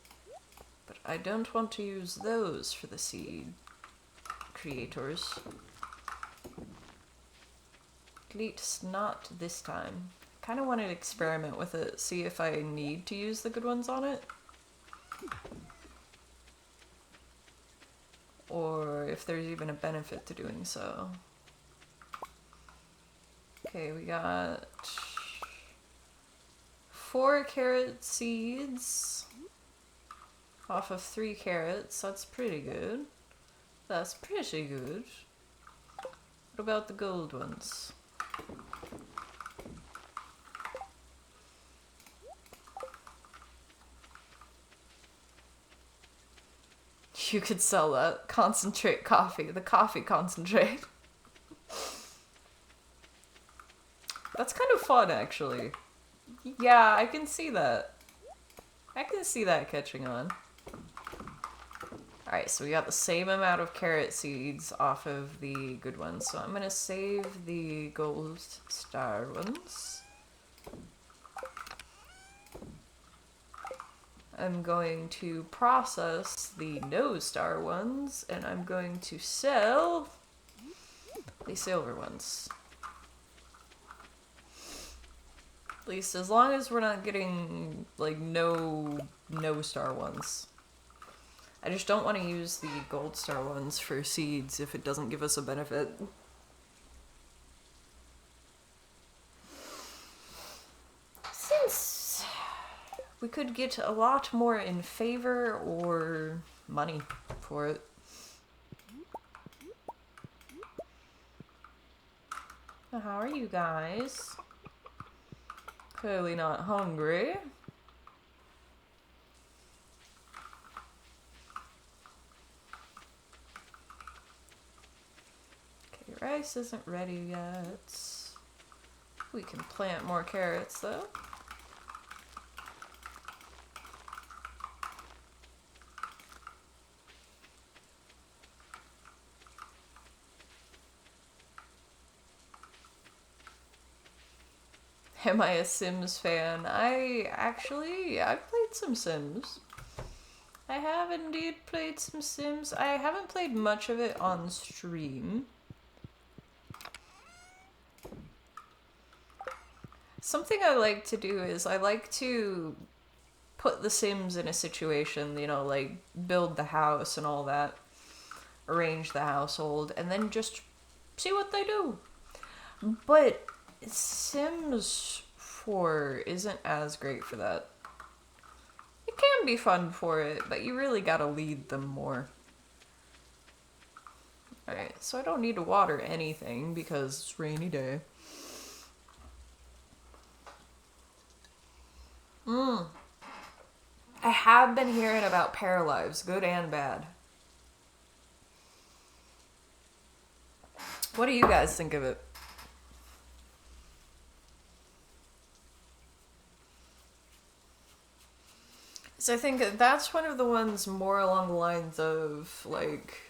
but I don't want to use those for the seed creators. At least not this time. Kind of wanted to experiment with it, see if I need to use the good ones on it. Or if there's even a benefit to doing so. Okay, we got 4 carrot seeds off of 3 carrots. That's pretty good. That's pretty good. What about the gold ones? You could sell that. Concentrate coffee. The coffee concentrate. That's kind of fun, actually. Yeah, I can see that. I can see that catching on. Alright, so we got the same amount of carrot seeds off of the good ones. So I'm gonna save the gold star ones. I'm going to process the no star ones, and I'm going to sell the silver ones. At least as long as we're not getting, like, no star ones. I just don't want to use the gold star ones for seeds if it doesn't give us a benefit. Since we could get a lot more in favor or money for it. How are you guys? Clearly not hungry. Okay, rice isn't ready yet. We can plant more carrots though. Am I a Sims fan? I've played some Sims. I have indeed played some Sims. I haven't played much of it on stream. Something I like to do is I like to put the Sims in a situation, you know, like build the house and all that, arrange the household, and then just see what they do. But Sims 4 isn't as great for that. It can be fun for it, but you really gotta lead them more. Alright, so I don't need to water anything because it's rainy day. I have been hearing about Paralives, good and bad. What do you guys think of it? So I think that's one of the ones more along the lines of, like,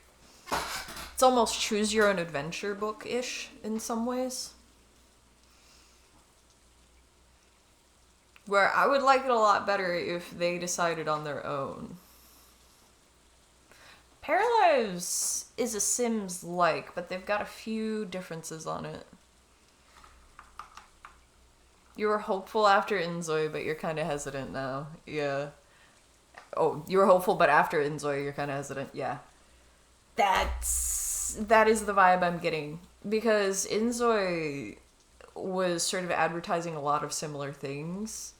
it's almost choose your own adventure book-ish in some ways. Where I would like it a lot better if they decided on their own. Paralives is a Sims-like, but they've got a few differences on it. You were hopeful after Inzoi, but you're kind of hesitant now. Yeah. Oh, you were hopeful, but after Inzoi, you're kind of hesitant. Yeah. That is the vibe I'm getting. Because Inzoi was sort of advertising a lot of similar things,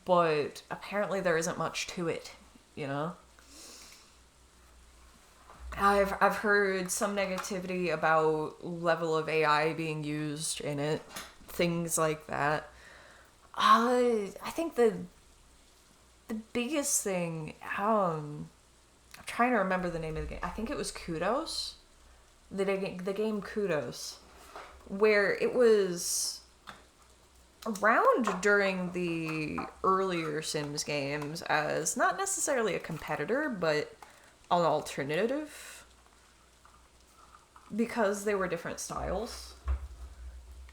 but apparently there isn't much to it, you know? I've heard some negativity about level of AI being used in it, things like that. I think the biggest thing, I'm trying to remember the name of the game. I think it was Kudos, the game Kudos, where it was around during the earlier Sims games as not necessarily a competitor, but an alternative, because they were different styles.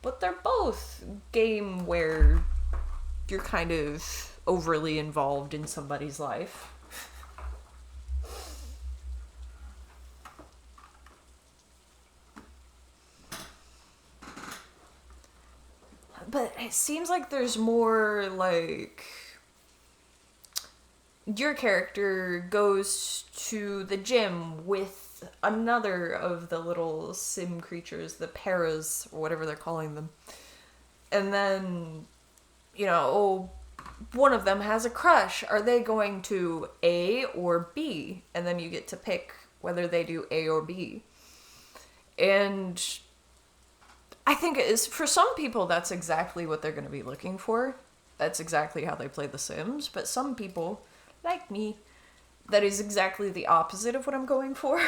But they're both game where you're kind of overly involved in somebody's life. But it seems like there's more, like, your character goes to the gym with another of the little sim creatures, the paras, or whatever they're calling them. And then, you know, one of them has a crush. Are they going to A or B? And then you get to pick whether they do A or B. And I think for some people, that's exactly what they're going to be looking for. That's exactly how they play The Sims. But some people, like me, that is exactly the opposite of what I'm going for.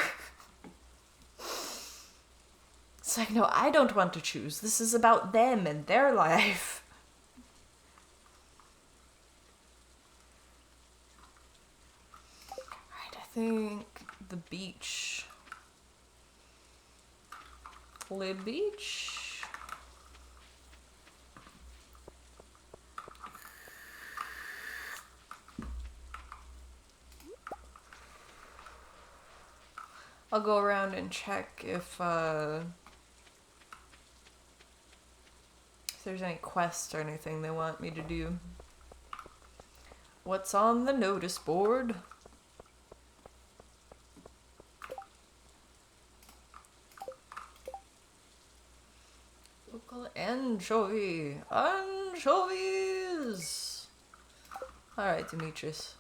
It's like, no, I don't want to choose. This is about them and their life. Alright, I think the beach. Le beach. I'll go around and check if there's any quests or anything they want me to do. What's on the notice board? Local anchovy. Anchovies! Alright, Demetrius.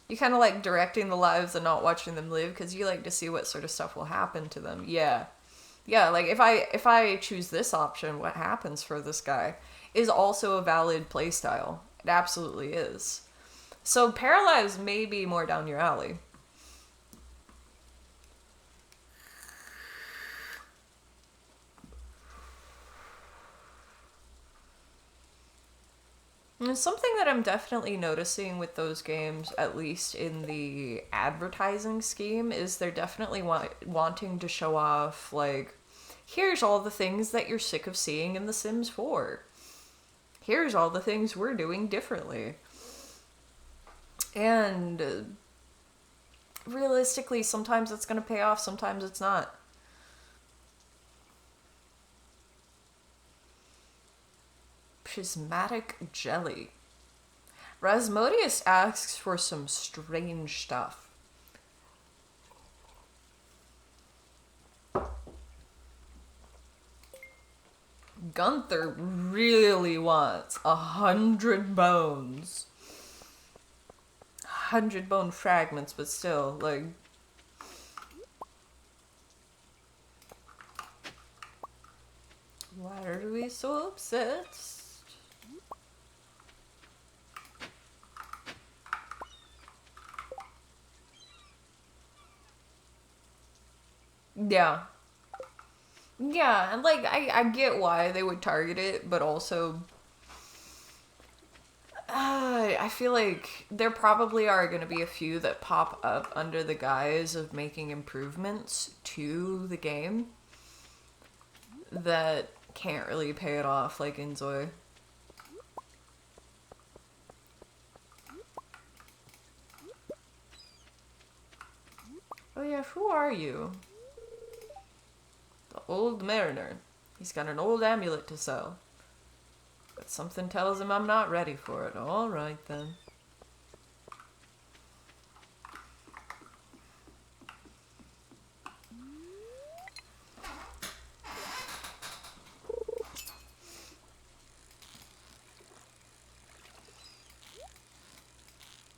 You kind of like directing the lives and not watching them live because you like to see what sort of stuff will happen to them. Yeah. Yeah, like if I choose this option, what happens for this guy is also a valid playstyle. It absolutely is. So Paralives may be more down your alley. And something that I'm definitely noticing with those games, at least in the advertising scheme, is they're definitely wanting to show off, like, here's all the things that you're sick of seeing in The Sims 4. Here's all the things we're doing differently. And realistically, sometimes it's going to pay off, sometimes it's not. Prismatic jelly. Rasmodius asks for some strange stuff. Gunther really wants 100 bones. 100 bone fragments, but still, like... Why are we so obsessed? Yeah. Yeah, and like, I get why they would target it, but also... I feel like there probably are going to be a few that pop up under the guise of making improvements to the game that can't really pay it off, like Inzoi. Oh yeah, who are you? The old mariner. He's got an old amulet to sell. But something tells him I'm not ready for it. Alright then.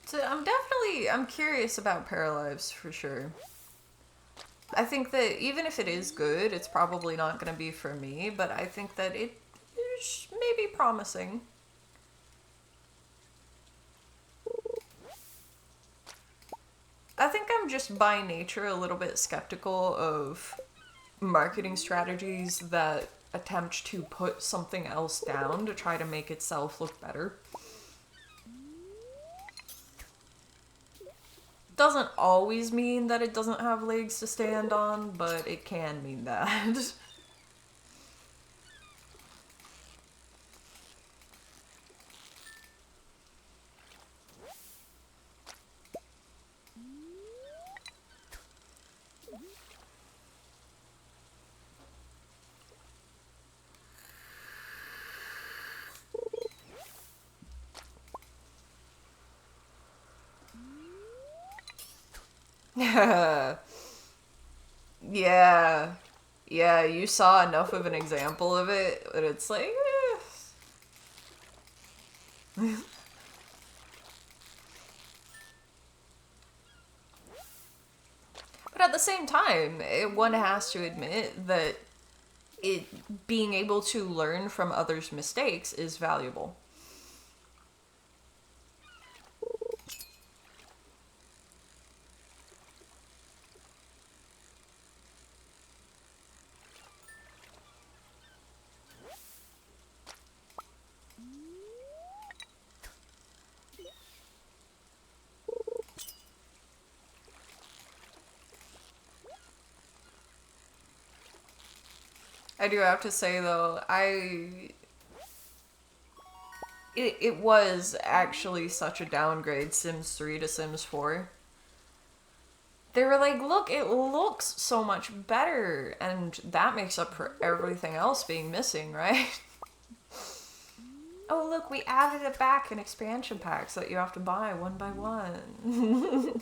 So I'm curious about Paralives for sure. I think that even if it is good, it's probably not going to be for me, but I think that it is maybe promising. I think I'm just by nature a little bit skeptical of marketing strategies that attempt to put something else down to try to make itself look better. Doesn't always mean that it doesn't have legs to stand on, but it can mean that. Yeah. Yeah, you saw enough of an example of it that it's like, But at the same time, one has to admit that being able to learn from others' mistakes is valuable. I do have to say though, it was actually such a downgrade, Sims 3 to Sims 4. They were like, look, it looks so much better, and that makes up for everything else being missing, right? Oh look, we added it back in expansion packs that you have to buy one by one.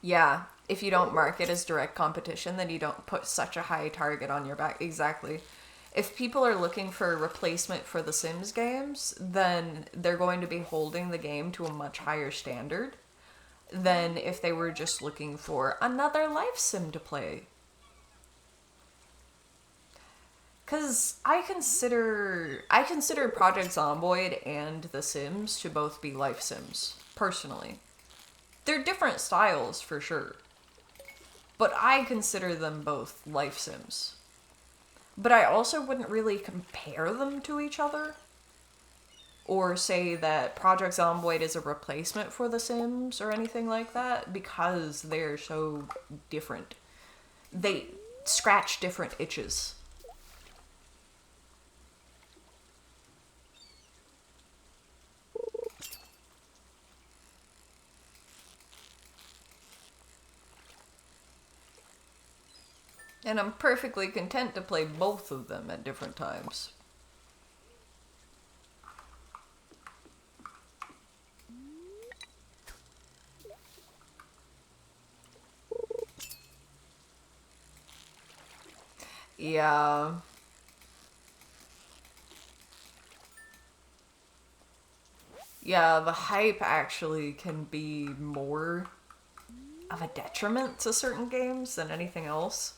Yeah, if you don't mark it as direct competition, then you don't put such a high target on your back. Exactly. If people are looking for a replacement for the Sims games, then they're going to be holding the game to a much higher standard than if they were just looking for another life sim to play. Because I consider Project Zomboid and The Sims to both be life sims, personally. They're different styles, for sure. But I consider them both life sims. But I also wouldn't really compare them to each other. Or say that Project Zomboid is a replacement for The Sims or anything like that, because they're so different. They scratch different itches. And I'm perfectly content to play both of them at different times. Yeah. Yeah, the hype actually can be more of a detriment to certain games than anything else.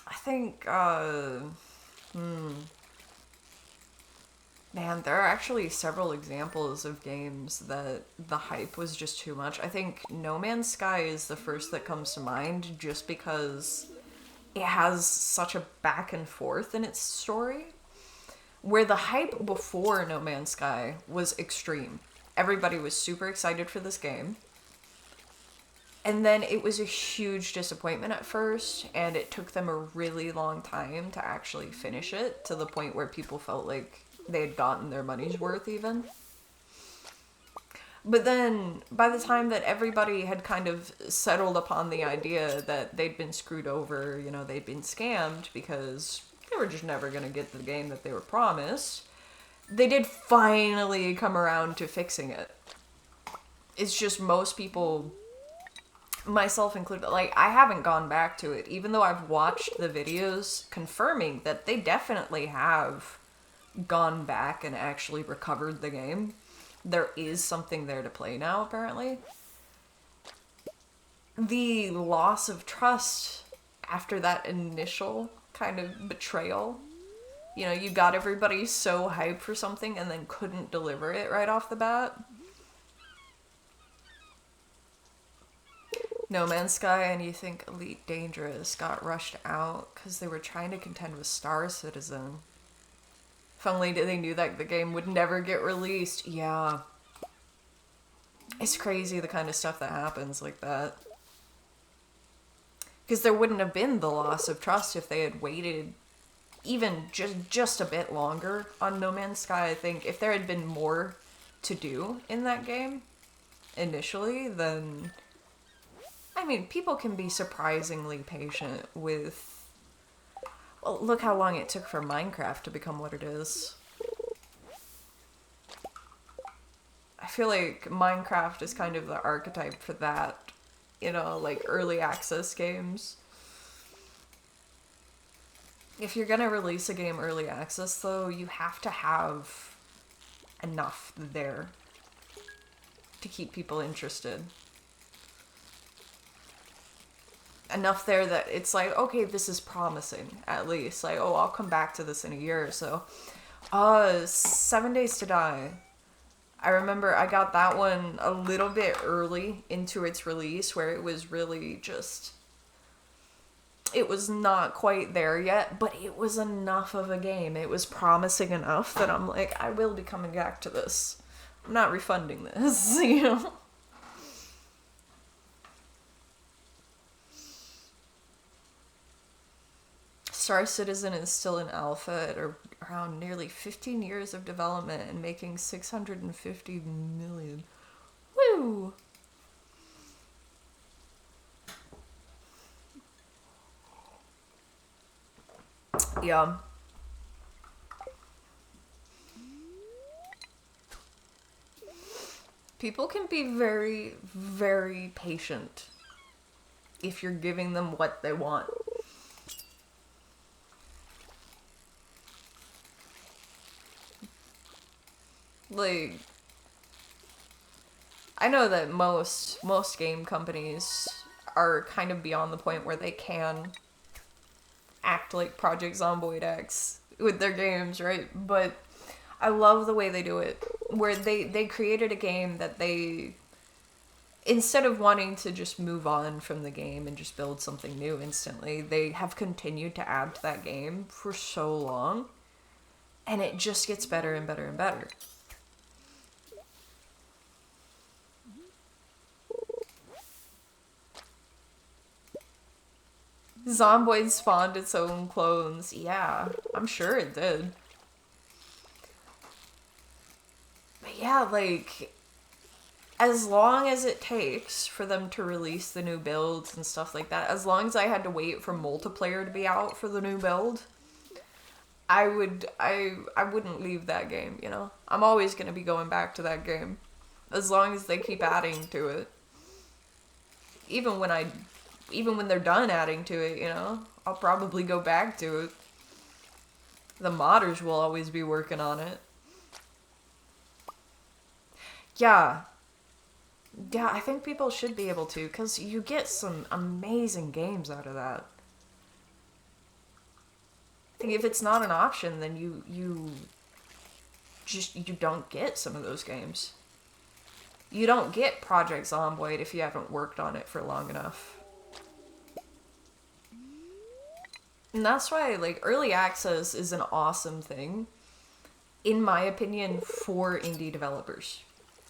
I think, man, there are actually several examples of games that the hype was just too much. I think No Man's Sky is the first that comes to mind just because it has such a back and forth in its story. Where the hype before No Man's Sky was extreme. Everybody was super excited for this game. And then it was a huge disappointment at first, and it took them a really long time to actually finish it, to the point where people felt like they had gotten their money's worth even. But then, by the time that everybody had kind of settled upon the idea that they'd been screwed over, you know, they'd been scammed because they were just never going to get the game that they were promised, they did finally come around to fixing it. It's just most people, myself included, like, I haven't gone back to it, even though I've watched the videos confirming that they definitely have gone back and actually recovered the game. There is something there to play now, apparently. The loss of trust after that initial kind of betrayal. You know, you got everybody so hyped for something and then couldn't deliver it right off the bat. No Man's Sky, and you think Elite Dangerous got rushed out because they were trying to contend with Star Citizen. If only they knew that the game would never get released. Yeah. It's crazy the kind of stuff that happens like that. Because there wouldn't have been the loss of trust if they had waited even just a bit longer on No Man's Sky. I think if there had been more to do in that game initially, then... I mean, people can be surprisingly patient with... Well, look how long it took for Minecraft to become what it is. I feel like Minecraft is kind of the archetype for that, you know, like early access games. If you're gonna release a game early access, though, you have to have enough there to keep people interested. Enough there that it's like, okay, this is promising, at least. Like, oh, I'll come back to this in a year or so. 7 Days to Die. I remember I got that one a little bit early into its release, where it was really just... It was not quite there yet, but it was enough of a game. It was promising enough that I'm like, I will be coming back to this. I'm not refunding this, you know? Star Citizen is still in alpha at around nearly 15 years of development and making $650 million. Woo! Yeah. People can be very, very patient if you're giving them what they want. Like, I know that most game companies are kind of beyond the point where they can act like Project Zomboid X with their games, right? But I love the way they do it. where they created a game that they, instead of wanting to just move on from the game and just build something new instantly, they have continued to add to that game for so long, and it just gets better and better and better. Zomboid spawned its own clones. Yeah, I'm sure it did. But yeah, like, as long as it takes for them to release the new builds and stuff like that, as long as I had to wait for multiplayer to be out for the new build, I wouldn't leave that game, you know? I'm always going to be going back to that game. As long as they keep adding to it. Even when they're done adding to it, you know? I'll probably go back to it. The modders will always be working on it. Yeah. Yeah, I think people should be able to, because you get some amazing games out of that. I think if it's not an option, then you don't get some of those games. You don't get Project Zomboid if you haven't worked on it for long enough. And that's why, like, early access is an awesome thing, in my opinion, for indie developers.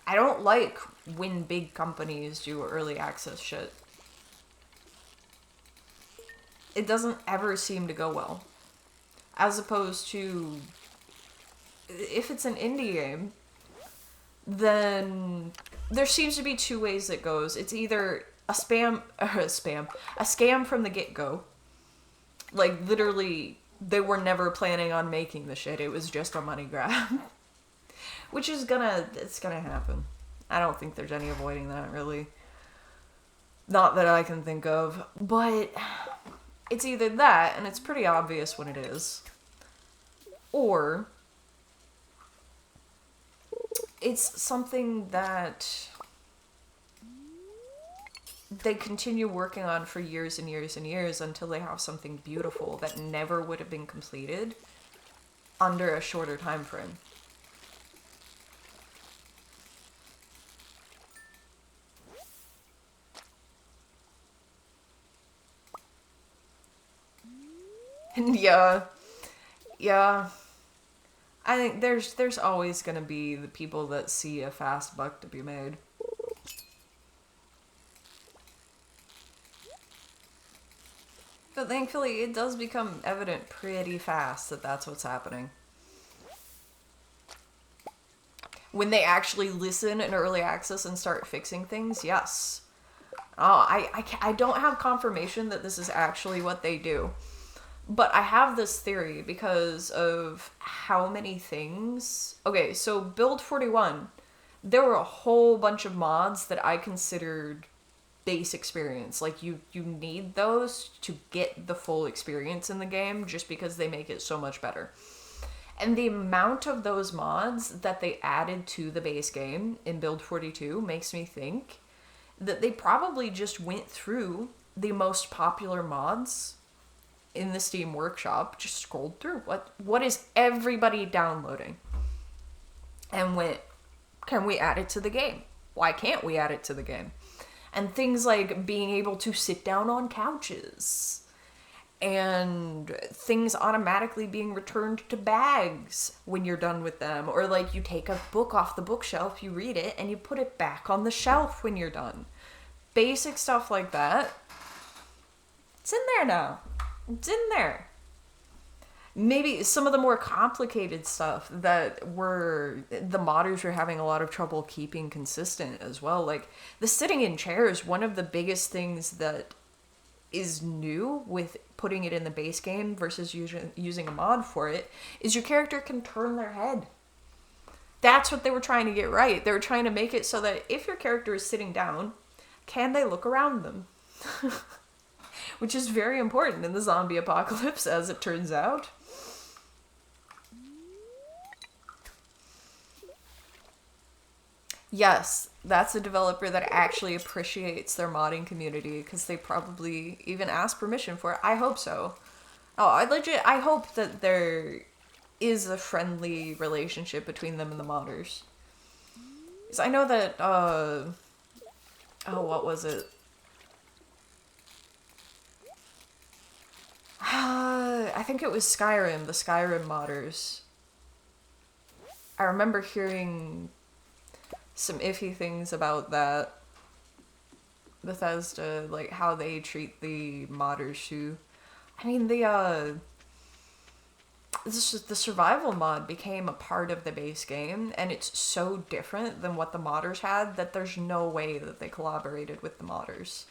I don't like when big companies do early access shit. It doesn't ever seem to go well. As opposed to, if it's an indie game, then there seems to be two ways it goes. It's either a scam from the get-go. Like, literally, they were never planning on making the shit. It was just a money grab. Which is it's gonna happen. I don't think there's any avoiding that, really. Not that I can think of. But it's either that, and it's pretty obvious when it is, or it's something that they continue working on for years and years and years until they have something beautiful that never would have been completed under a shorter time frame. And yeah, I think there's always gonna be the people that see a fast buck to be made. But thankfully, it does become evident pretty fast that that's what's happening. When they actually listen in early access and start fixing things, yes. Oh, I don't have confirmation that this is actually what they do. But I have this theory because of how many things... Okay, so Build 41, there were a whole bunch of mods that I considered base experience. Like, you need those to get the full experience in the game just because they make it so much better. And the amount of those mods that they added to the base game in Build 42 makes me think that they probably just went through the most popular mods in the Steam Workshop, just scrolled through what is everybody downloading, and went, can we add it to the game? Why can't we add it to the game? And things like being able to sit down on couches, and things automatically being returned to bags when you're done with them, or like you take a book off the bookshelf, you read it, and you put it back on the shelf when you're done. Basic stuff like that. It's in there now. It's in there. Maybe some of the more complicated stuff that the modders were having a lot of trouble keeping consistent as well. Like, the sitting in chairs, one of the biggest things that is new with putting it in the base game versus using a mod for it is your character can turn their head. That's what they were trying to get right. They were trying to make it so that if your character is sitting down, can they look around them? Which is very important in the zombie apocalypse, as it turns out. Yes, that's a developer that actually appreciates their modding community, because they probably even ask permission for it. I hope so. Oh, I hope that there is a friendly relationship between them and the modders. 'Cause I know that, oh, what was it? I think it was Skyrim, the Skyrim modders. I remember hearing some iffy things about that. Bethesda, like how they treat the modders too. I mean, the survival mod became a part of the base game, and it's so different than what the modders had that there's no way that they collaborated with the modders.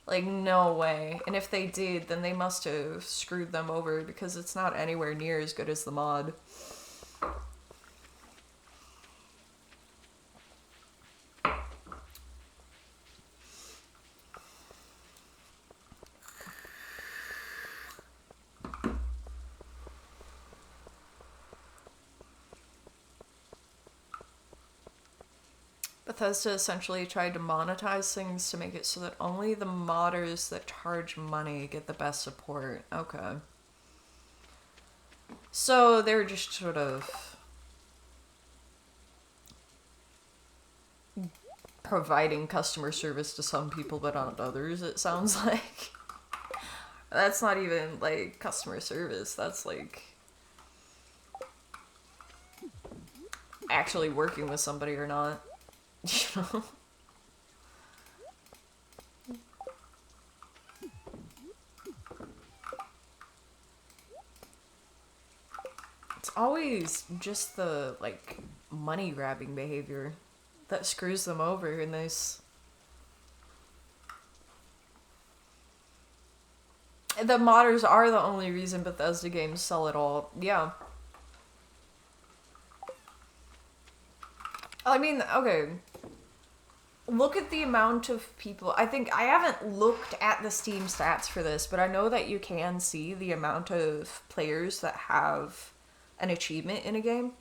Like, no way. And if they did, then they must have screwed them over because it's not anywhere near as good as the mod. Bethesda essentially tried to monetize things to make it so that only the modders that charge money get the best support. Okay. So they're just sort of providing customer service to some people but not others, it sounds like. That's not even like customer service, that's like actually working with somebody or not. You know? It's always just the like money grabbing behavior that screws them over in this. The modders are the only reason Bethesda games sell at all. Yeah. I mean, okay. Look at the amount of people. I think I haven't looked at the Steam stats for this, but I know that you can see the amount of players that have an achievement in a game.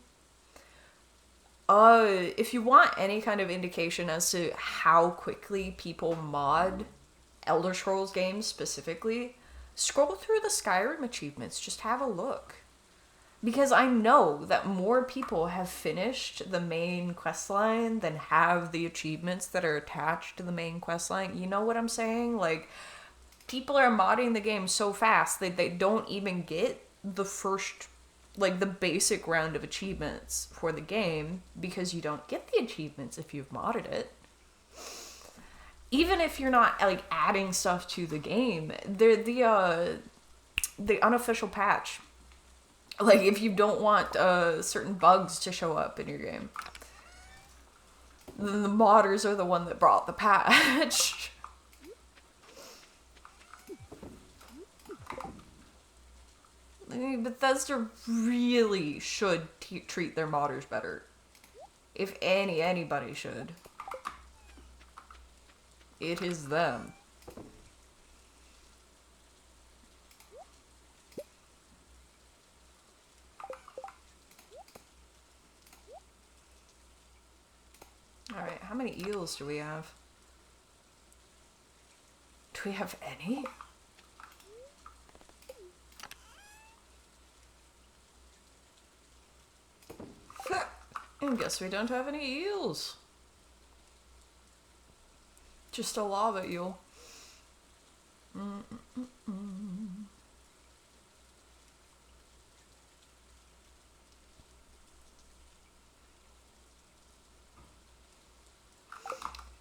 If you want any kind of indication as to how quickly people mod Elder Scrolls games specifically, scroll through the Skyrim achievements. Just have a look. Because I know that more people have finished the main questline than have the achievements that are attached to the main questline. You know what I'm saying? Like, people are modding the game so fast that they don't even get the first, like, the basic round of achievements for the game because you don't get the achievements if you've modded it. Even if you're not, like, adding stuff to the game, the unofficial patch, like, if you don't want certain bugs to show up in your game, then the modders are the one that brought the patch. I mean, Bethesda really should treat their modders better. If anybody should, it is them. Alright, how many eels do we have? Do we have any? I guess we don't have any eels. Just a lava eel.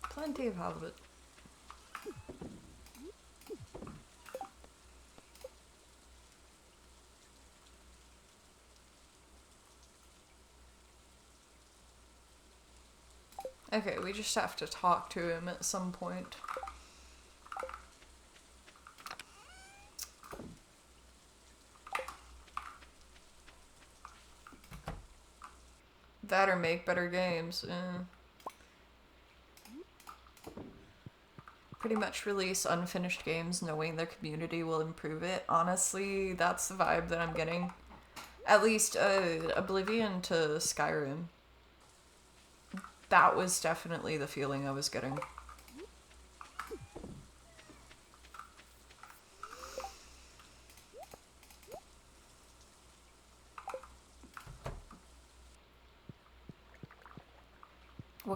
Plenty of halibut. Okay, we just have to talk to him at some point. That or make better games. Pretty much release unfinished games knowing their community will improve it. Honestly, that's the vibe that I'm getting. At least Oblivion to Skyrim. That was definitely the feeling I was getting.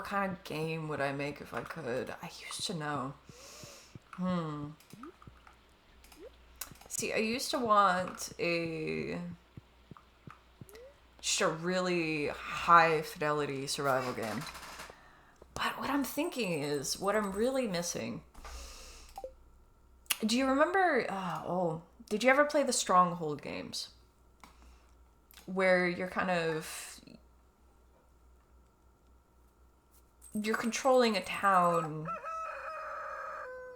what kind of game would I make if I could? I used to know. See, I used to want just a really high fidelity survival game. But what I'm thinking is, what I'm really missing. Do you remember, did you ever play the Stronghold games? Where you're controlling a town,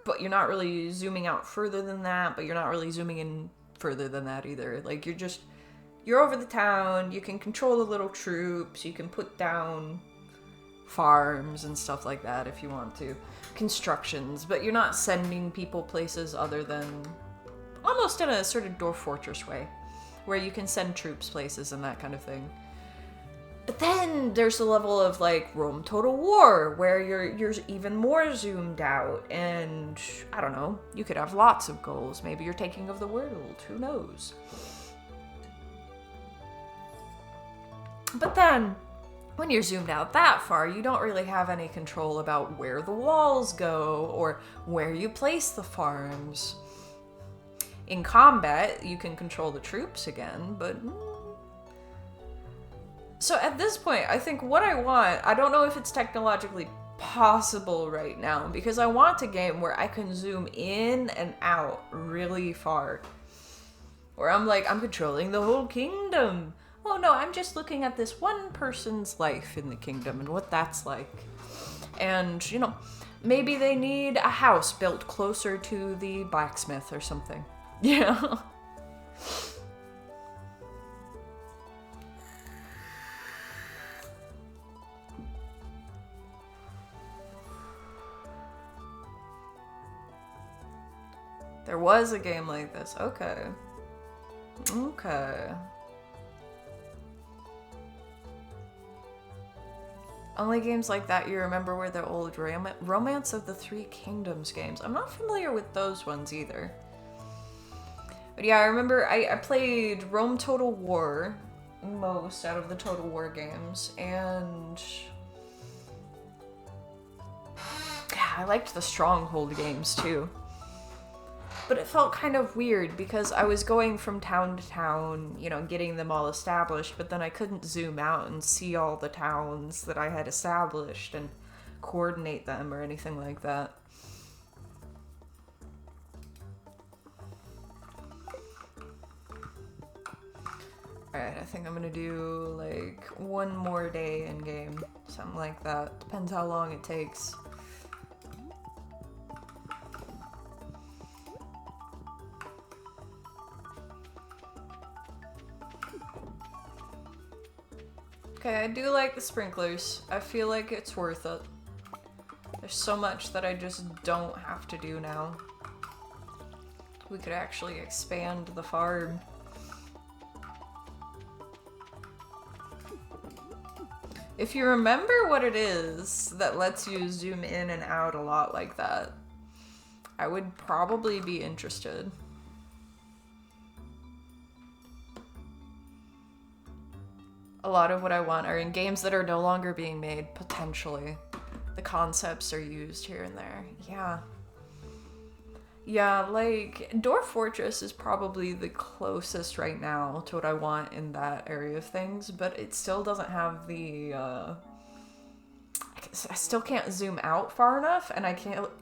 but you're not really zooming out further than that, but you're not really zooming in further than that either. Like, you're over the town, you can control the little troops, you can put down farms and stuff like that if you want to. Constructions, but you're not sending people places other than almost in a sort of Dwarf Fortress way, where you can send troops places and that kind of thing. But then there's the level of like Rome Total War, where you're even more zoomed out, and I don't know, you could have lots of goals. Maybe you're taking of the world, who knows? But then, when you're zoomed out that far, you don't really have any control about where the walls go, or where you place the farms. In combat, you can control the troops again, but... So at this point, I think what I want, I don't know if it's technologically possible right now, because I want a game where I can zoom in and out really far. Where I'm like, I'm controlling the whole kingdom. Oh no, I'm just looking at this one person's life in the kingdom and what that's like. And, you know, maybe they need a house built closer to the blacksmith or something. Yeah. There was a game like this. Okay. Okay. Only games like that you remember were the old Romance of the Three Kingdoms games. I'm not familiar with those ones either. But yeah, I remember I played Rome Total War most out of the Total War games, and yeah, I liked the Stronghold games too. But it felt kind of weird because I was going from town to town, you know, getting them all established, but then I couldn't zoom out and see all the towns that I had established and coordinate them or anything like that. Alright, I think I'm gonna do like one more day in game, something like that. Depends how long it takes. Okay, I do like the sprinklers. I feel like it's worth it. There's so much that I just don't have to do now. We could actually expand the farm. If you remember what it is that lets you zoom in and out a lot like that, I would probably be interested. A lot of what I want are in games that are no longer being made, potentially. The concepts are used here and there. Yeah. Yeah, like, Dwarf Fortress is probably the closest right now to what I want in that area of things, but it still doesn't have the, I still can't zoom out far enough, and I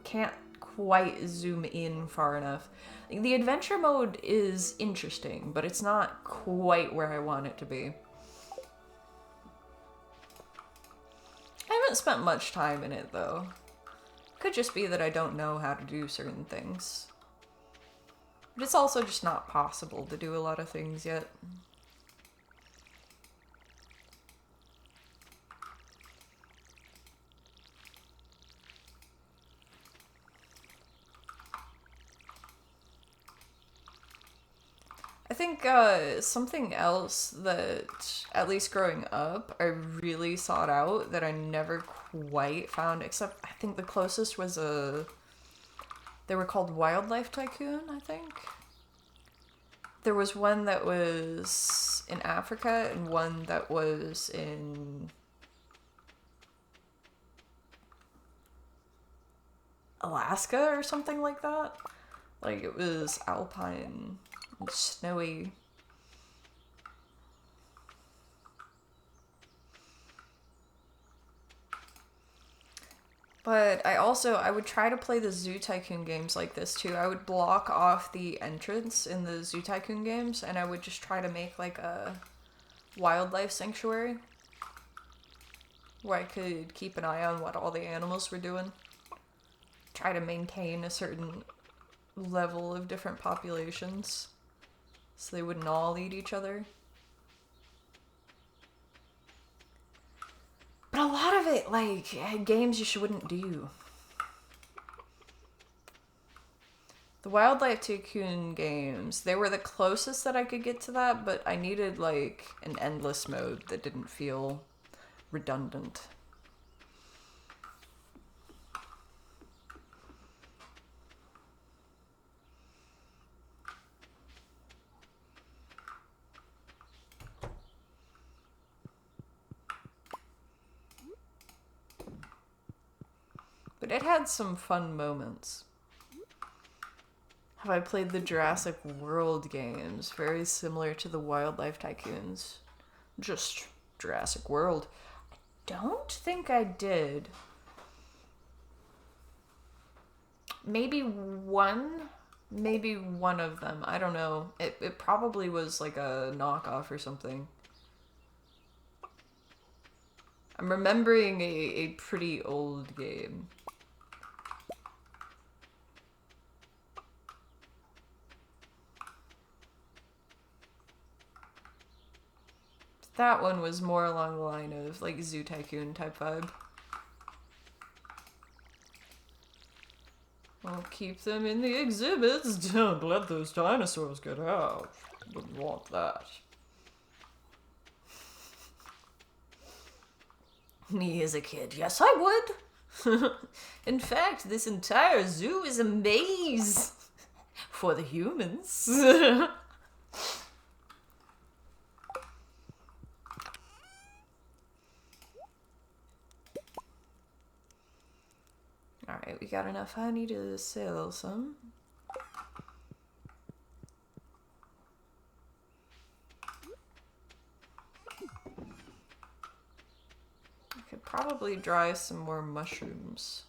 can't quite zoom in far enough. Like, the adventure mode is interesting, but it's not quite where I want it to be. I haven't spent much time in it, though. Could just be that I don't know how to do certain things. But it's also just not possible to do a lot of things yet. I think something else that, at least growing up, I really sought out that I never quite found, except I think the closest was they were called Wildlife Tycoon, I think. There was one that was in Africa and one that was in Alaska or something like that. Like, it was alpine and snowy. But I would try to play the Zoo Tycoon games like this too. I would block off the entrance in the Zoo Tycoon games, and I would just try to make like a wildlife sanctuary where I could keep an eye on what all the animals were doing. Try to maintain a certain level of different populations so they wouldn't all eat each other. But a lot of it, like, games you wouldn't do. The Wildlife Tycoon games, they were the closest that I could get to that, but I needed, like, an endless mode that didn't feel redundant. But it had some fun moments. Have I played the Jurassic World games? Very similar to the Wildlife Tycoons. Just Jurassic World. I don't think I did. Maybe one of them. I don't know. It probably was like a knockoff or something. I'm remembering a pretty old game. That one was more along the line of like Zoo Tycoon type vibe. I'll keep them in the exhibits. Don't let those dinosaurs get out. Wouldn't want that. Me as a kid, yes I would. In fact, this entire zoo is a maze for the humans. Alright, we got enough honey to sell some. I could probably dry some more mushrooms.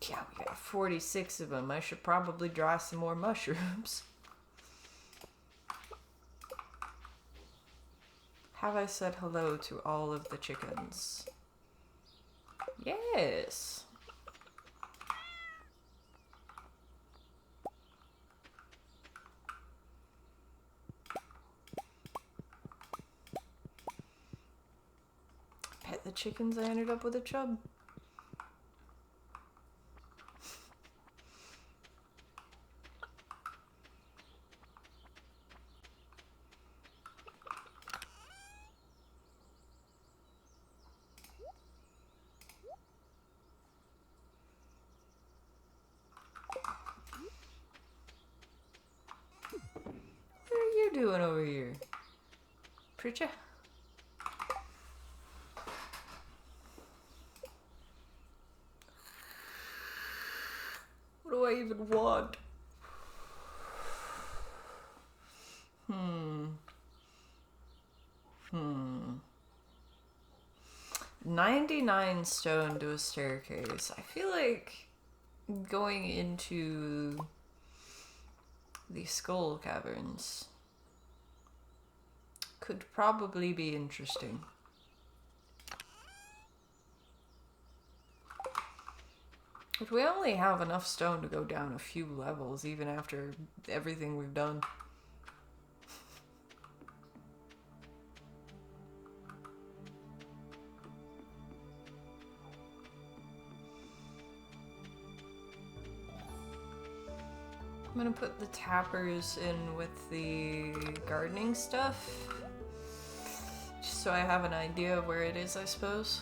Yeah, we got 46 of them. I should probably dry some more mushrooms. Have I said hello to all of the chickens? Yes. Pet the chickens, I ended up with a chub. What are you doing over here? Preacher? What do I even want? 99 stone to a staircase. I feel like going into the skull caverns could probably be interesting. But we only have enough stone to go down a few levels, even after everything we've done. I'm gonna put the tappers in with the gardening stuff, just so I have an idea of where it is, I suppose.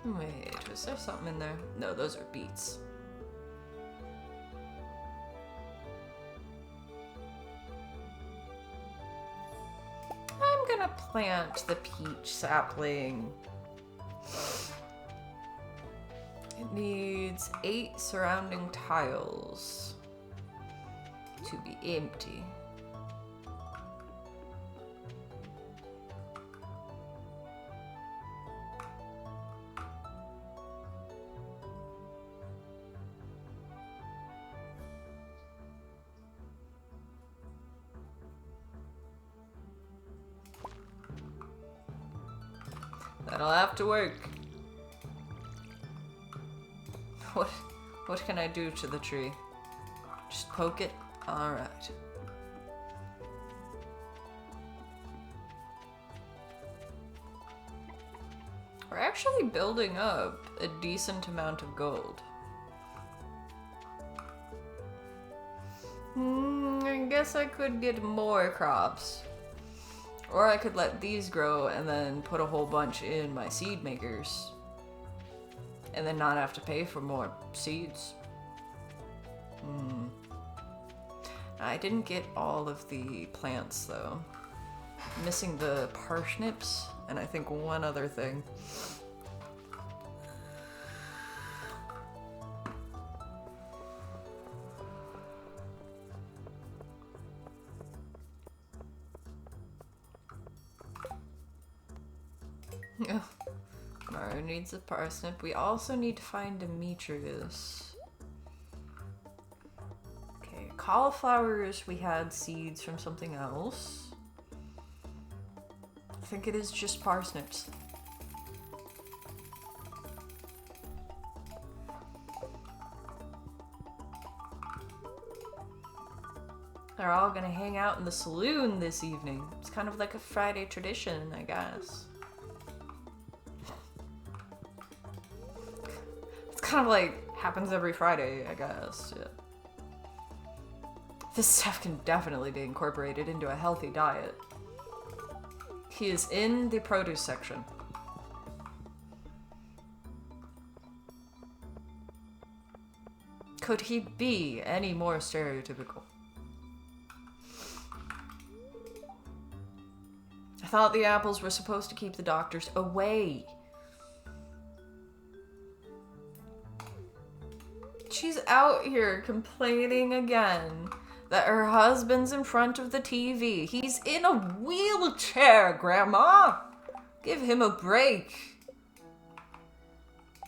Wait, was there something in there? No, those are beets. I'm gonna plant the peach sapling. It needs 8 surrounding tiles to be empty. That'll have to work. What can I do to the tree? Just poke it? Alright. We're actually building up a decent amount of gold. I guess I could get more crops. Or I could let these grow and then put a whole bunch in my seed makers. And then not have to pay for more seeds. I didn't get all of the plants though. I'm missing the parsnips and I think one other thing. Mario needs a parsnip. We also need to find Demetrius. Okay, cauliflowers, we had seeds from something else. I think it is just parsnips. They're all gonna hang out in the saloon this evening. It's kind of like a Friday tradition, I guess. Kind of like happens every Friday, I guess. Yeah. This stuff can definitely be incorporated into a healthy diet. He is in the produce section. Could he be any more stereotypical? I thought the apples were supposed to keep the doctors away. She's out here complaining again that her husband's in front of the TV. He's in a wheelchair, Grandma! Give him a break.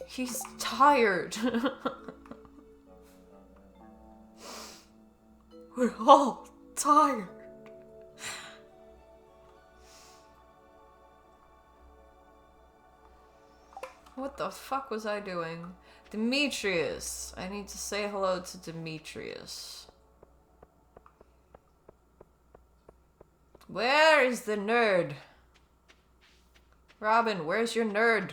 He's tired. We're all tired. What the fuck was I doing? Demetrius. I need to say hello to Demetrius. Where is the nerd? Robin, where's your nerd?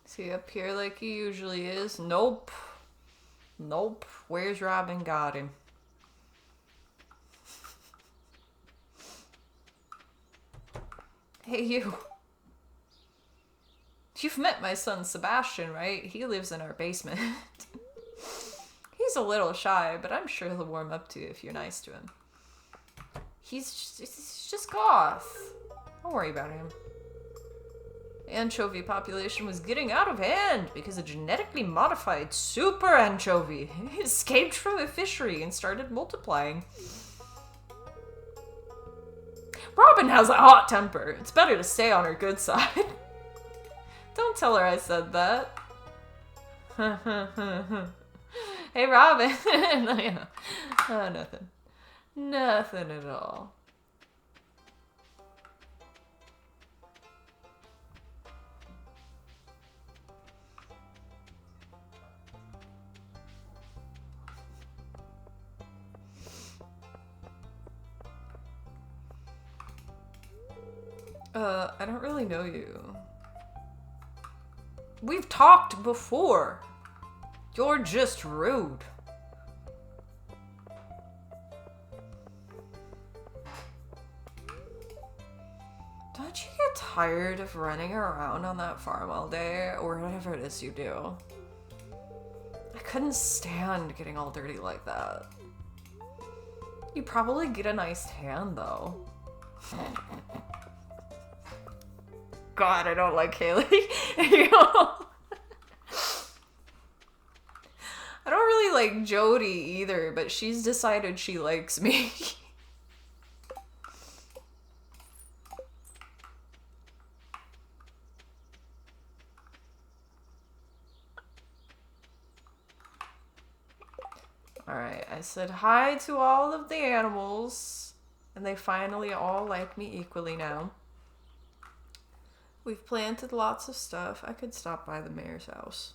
Is he up here like he usually is? Nope. Nope. Where's Robin? Got him. Hey, you. You've met my son Sebastian, right? He lives in our basement. He's a little shy, but I'm sure he'll warm up to you if you're nice to him. He's just goth. Don't worry about him. The anchovy population was getting out of hand because a genetically modified super anchovy escaped from a fishery and started multiplying. Robin has a hot temper. It's better to stay on her good side. Don't tell her I said that. Hey, Robin. Oh, nothing. Nothing at all. I don't really know you. We've talked before. You're just rude. Don't you get tired of running around on that farm all day, or whatever it is you do? I couldn't stand getting all dirty like that. You probably get a nice tan, though. God, I don't like Haley. You know? I don't really like Jody either, but she's decided she likes me. Alright, I said hi to all of the animals, and they finally all like me equally now. We've planted lots of stuff. I could stop by the mayor's house.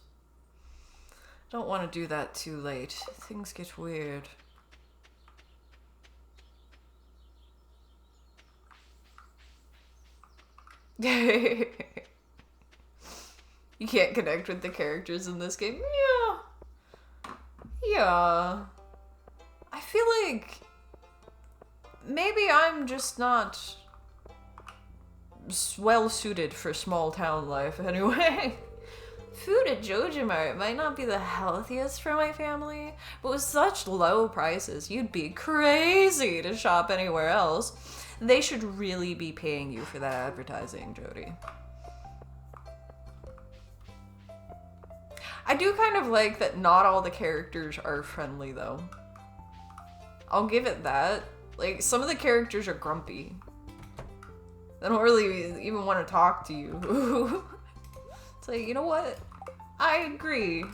Don't want to do that too late. Things get weird. You can't connect with the characters in this game? Yeah. Yeah. I feel like maybe I'm just not well suited for small town life anyway. Food at Joja Mart might not be the healthiest for my family, but with such low prices, you'd be crazy to shop anywhere else. They should really be paying you for that advertising, Jody. I do kind of like that not all the characters are friendly, though. I'll give it that. Like, some of the characters are grumpy. They don't really even want to talk to you. It's like, you know what? I agree.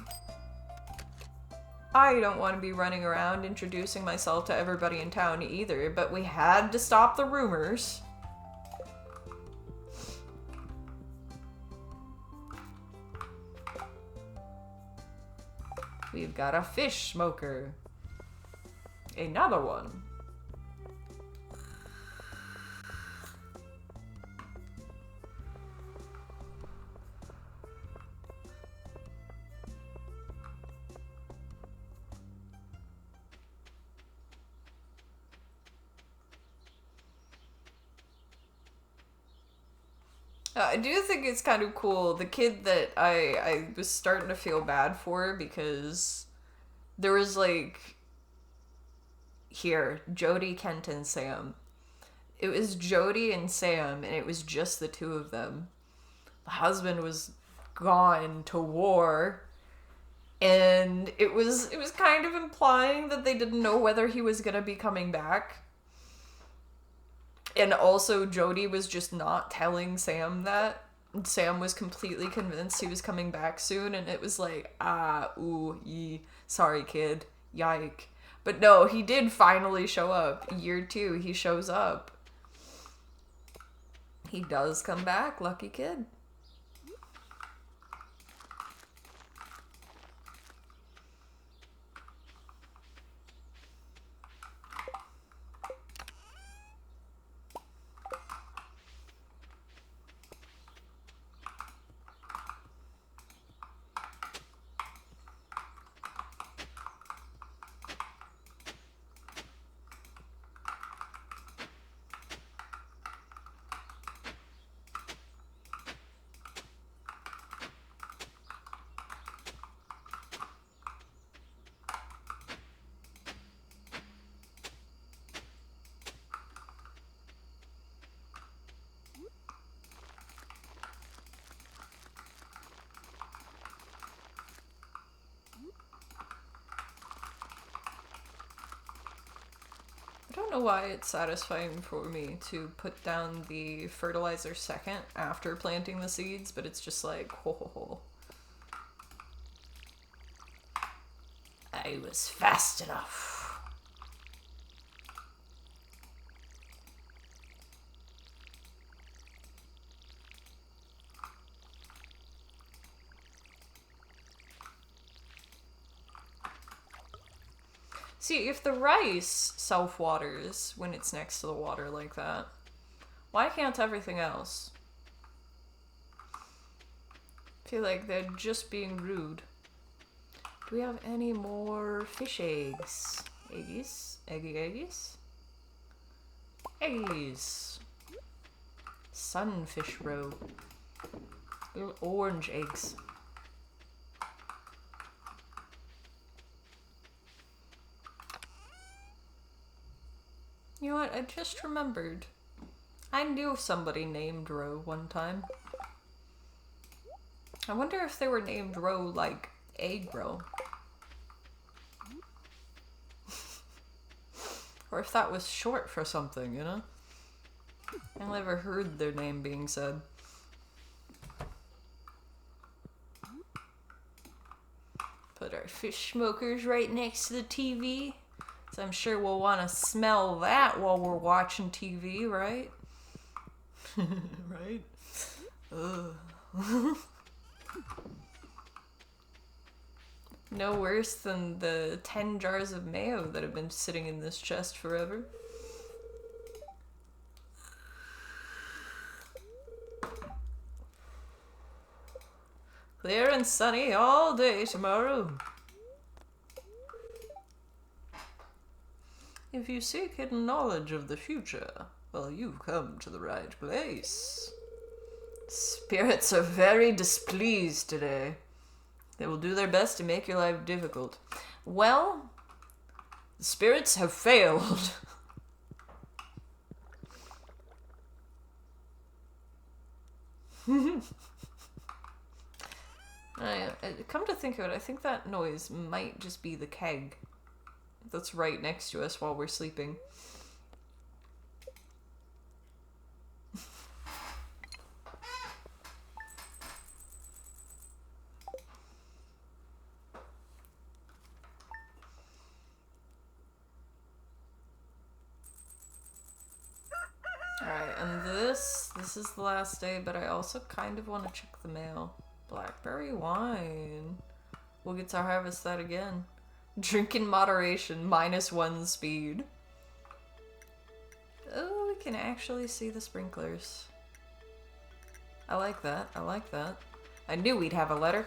I don't want to be running around introducing myself to everybody in town either, but we had to stop the rumors. We've got a fish smoker. Another one. I do think it's kind of cool. The kid that I was starting to feel bad for because there was like, here, Jody, Kent, and Sam. It was Jody and Sam, and it was just the two of them. The husband was gone to war, and it was kind of implying that they didn't know whether he was gonna be coming back. And also, Jody was just not telling Sam that. Sam was completely convinced he was coming back soon, and it was like, sorry, kid, yike. But no, he did finally show up. Year 2, he shows up. He does come back, lucky kid. I don't know why it's satisfying for me to put down the fertilizer second after planting the seeds, but it's just like, ho ho ho. I was fast enough. See, if the rice self-waters when it's next to the water like that, why can't everything else? I feel like they're just being rude. Do we have any more fish eggs? Eggies? Eggies? Eggies! Sunfish roe. Little orange eggs. You know what? I just remembered. I knew somebody named Roe one time. I wonder if they were named Roe like egg roe. Or if that was short for something, you know? I never heard their name being said. Put our fish smokers right next to the TV. So I'm sure we'll want to smell that while we're watching TV, right? Right? Ugh. No worse than the 10 jars of mayo that have been sitting in this chest forever. Clear and sunny all day tomorrow. If you seek hidden knowledge of the future, well, you've come to the right place. Spirits are very displeased today. They will do their best to make your life difficult. Well, the spirits have failed. Come to think of it, I think that noise might just be the keg that's right next to us while we're sleeping. Alright, and this is the last day, but I also kind of want to check the mail. Blackberry wine. We'll get to harvest that again. Drink in moderation, -1 speed. Oh, we can actually see the sprinklers. I like that, I like that. I knew we'd have a letter.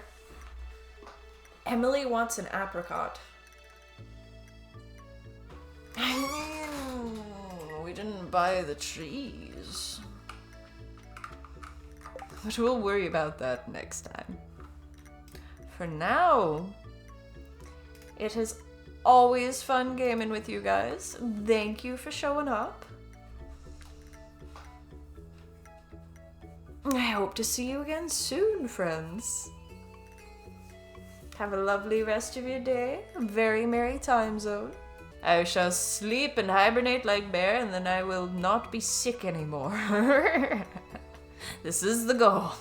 Emily wants an apricot. I mean, we didn't buy the trees. But we'll worry about that next time. For now, it is always fun gaming with you guys. Thank you for showing up. I hope to see you again soon, friends. Have a lovely rest of your day. A very merry time zone. I shall sleep and hibernate like bear, and then I will not be sick anymore. This is the goal.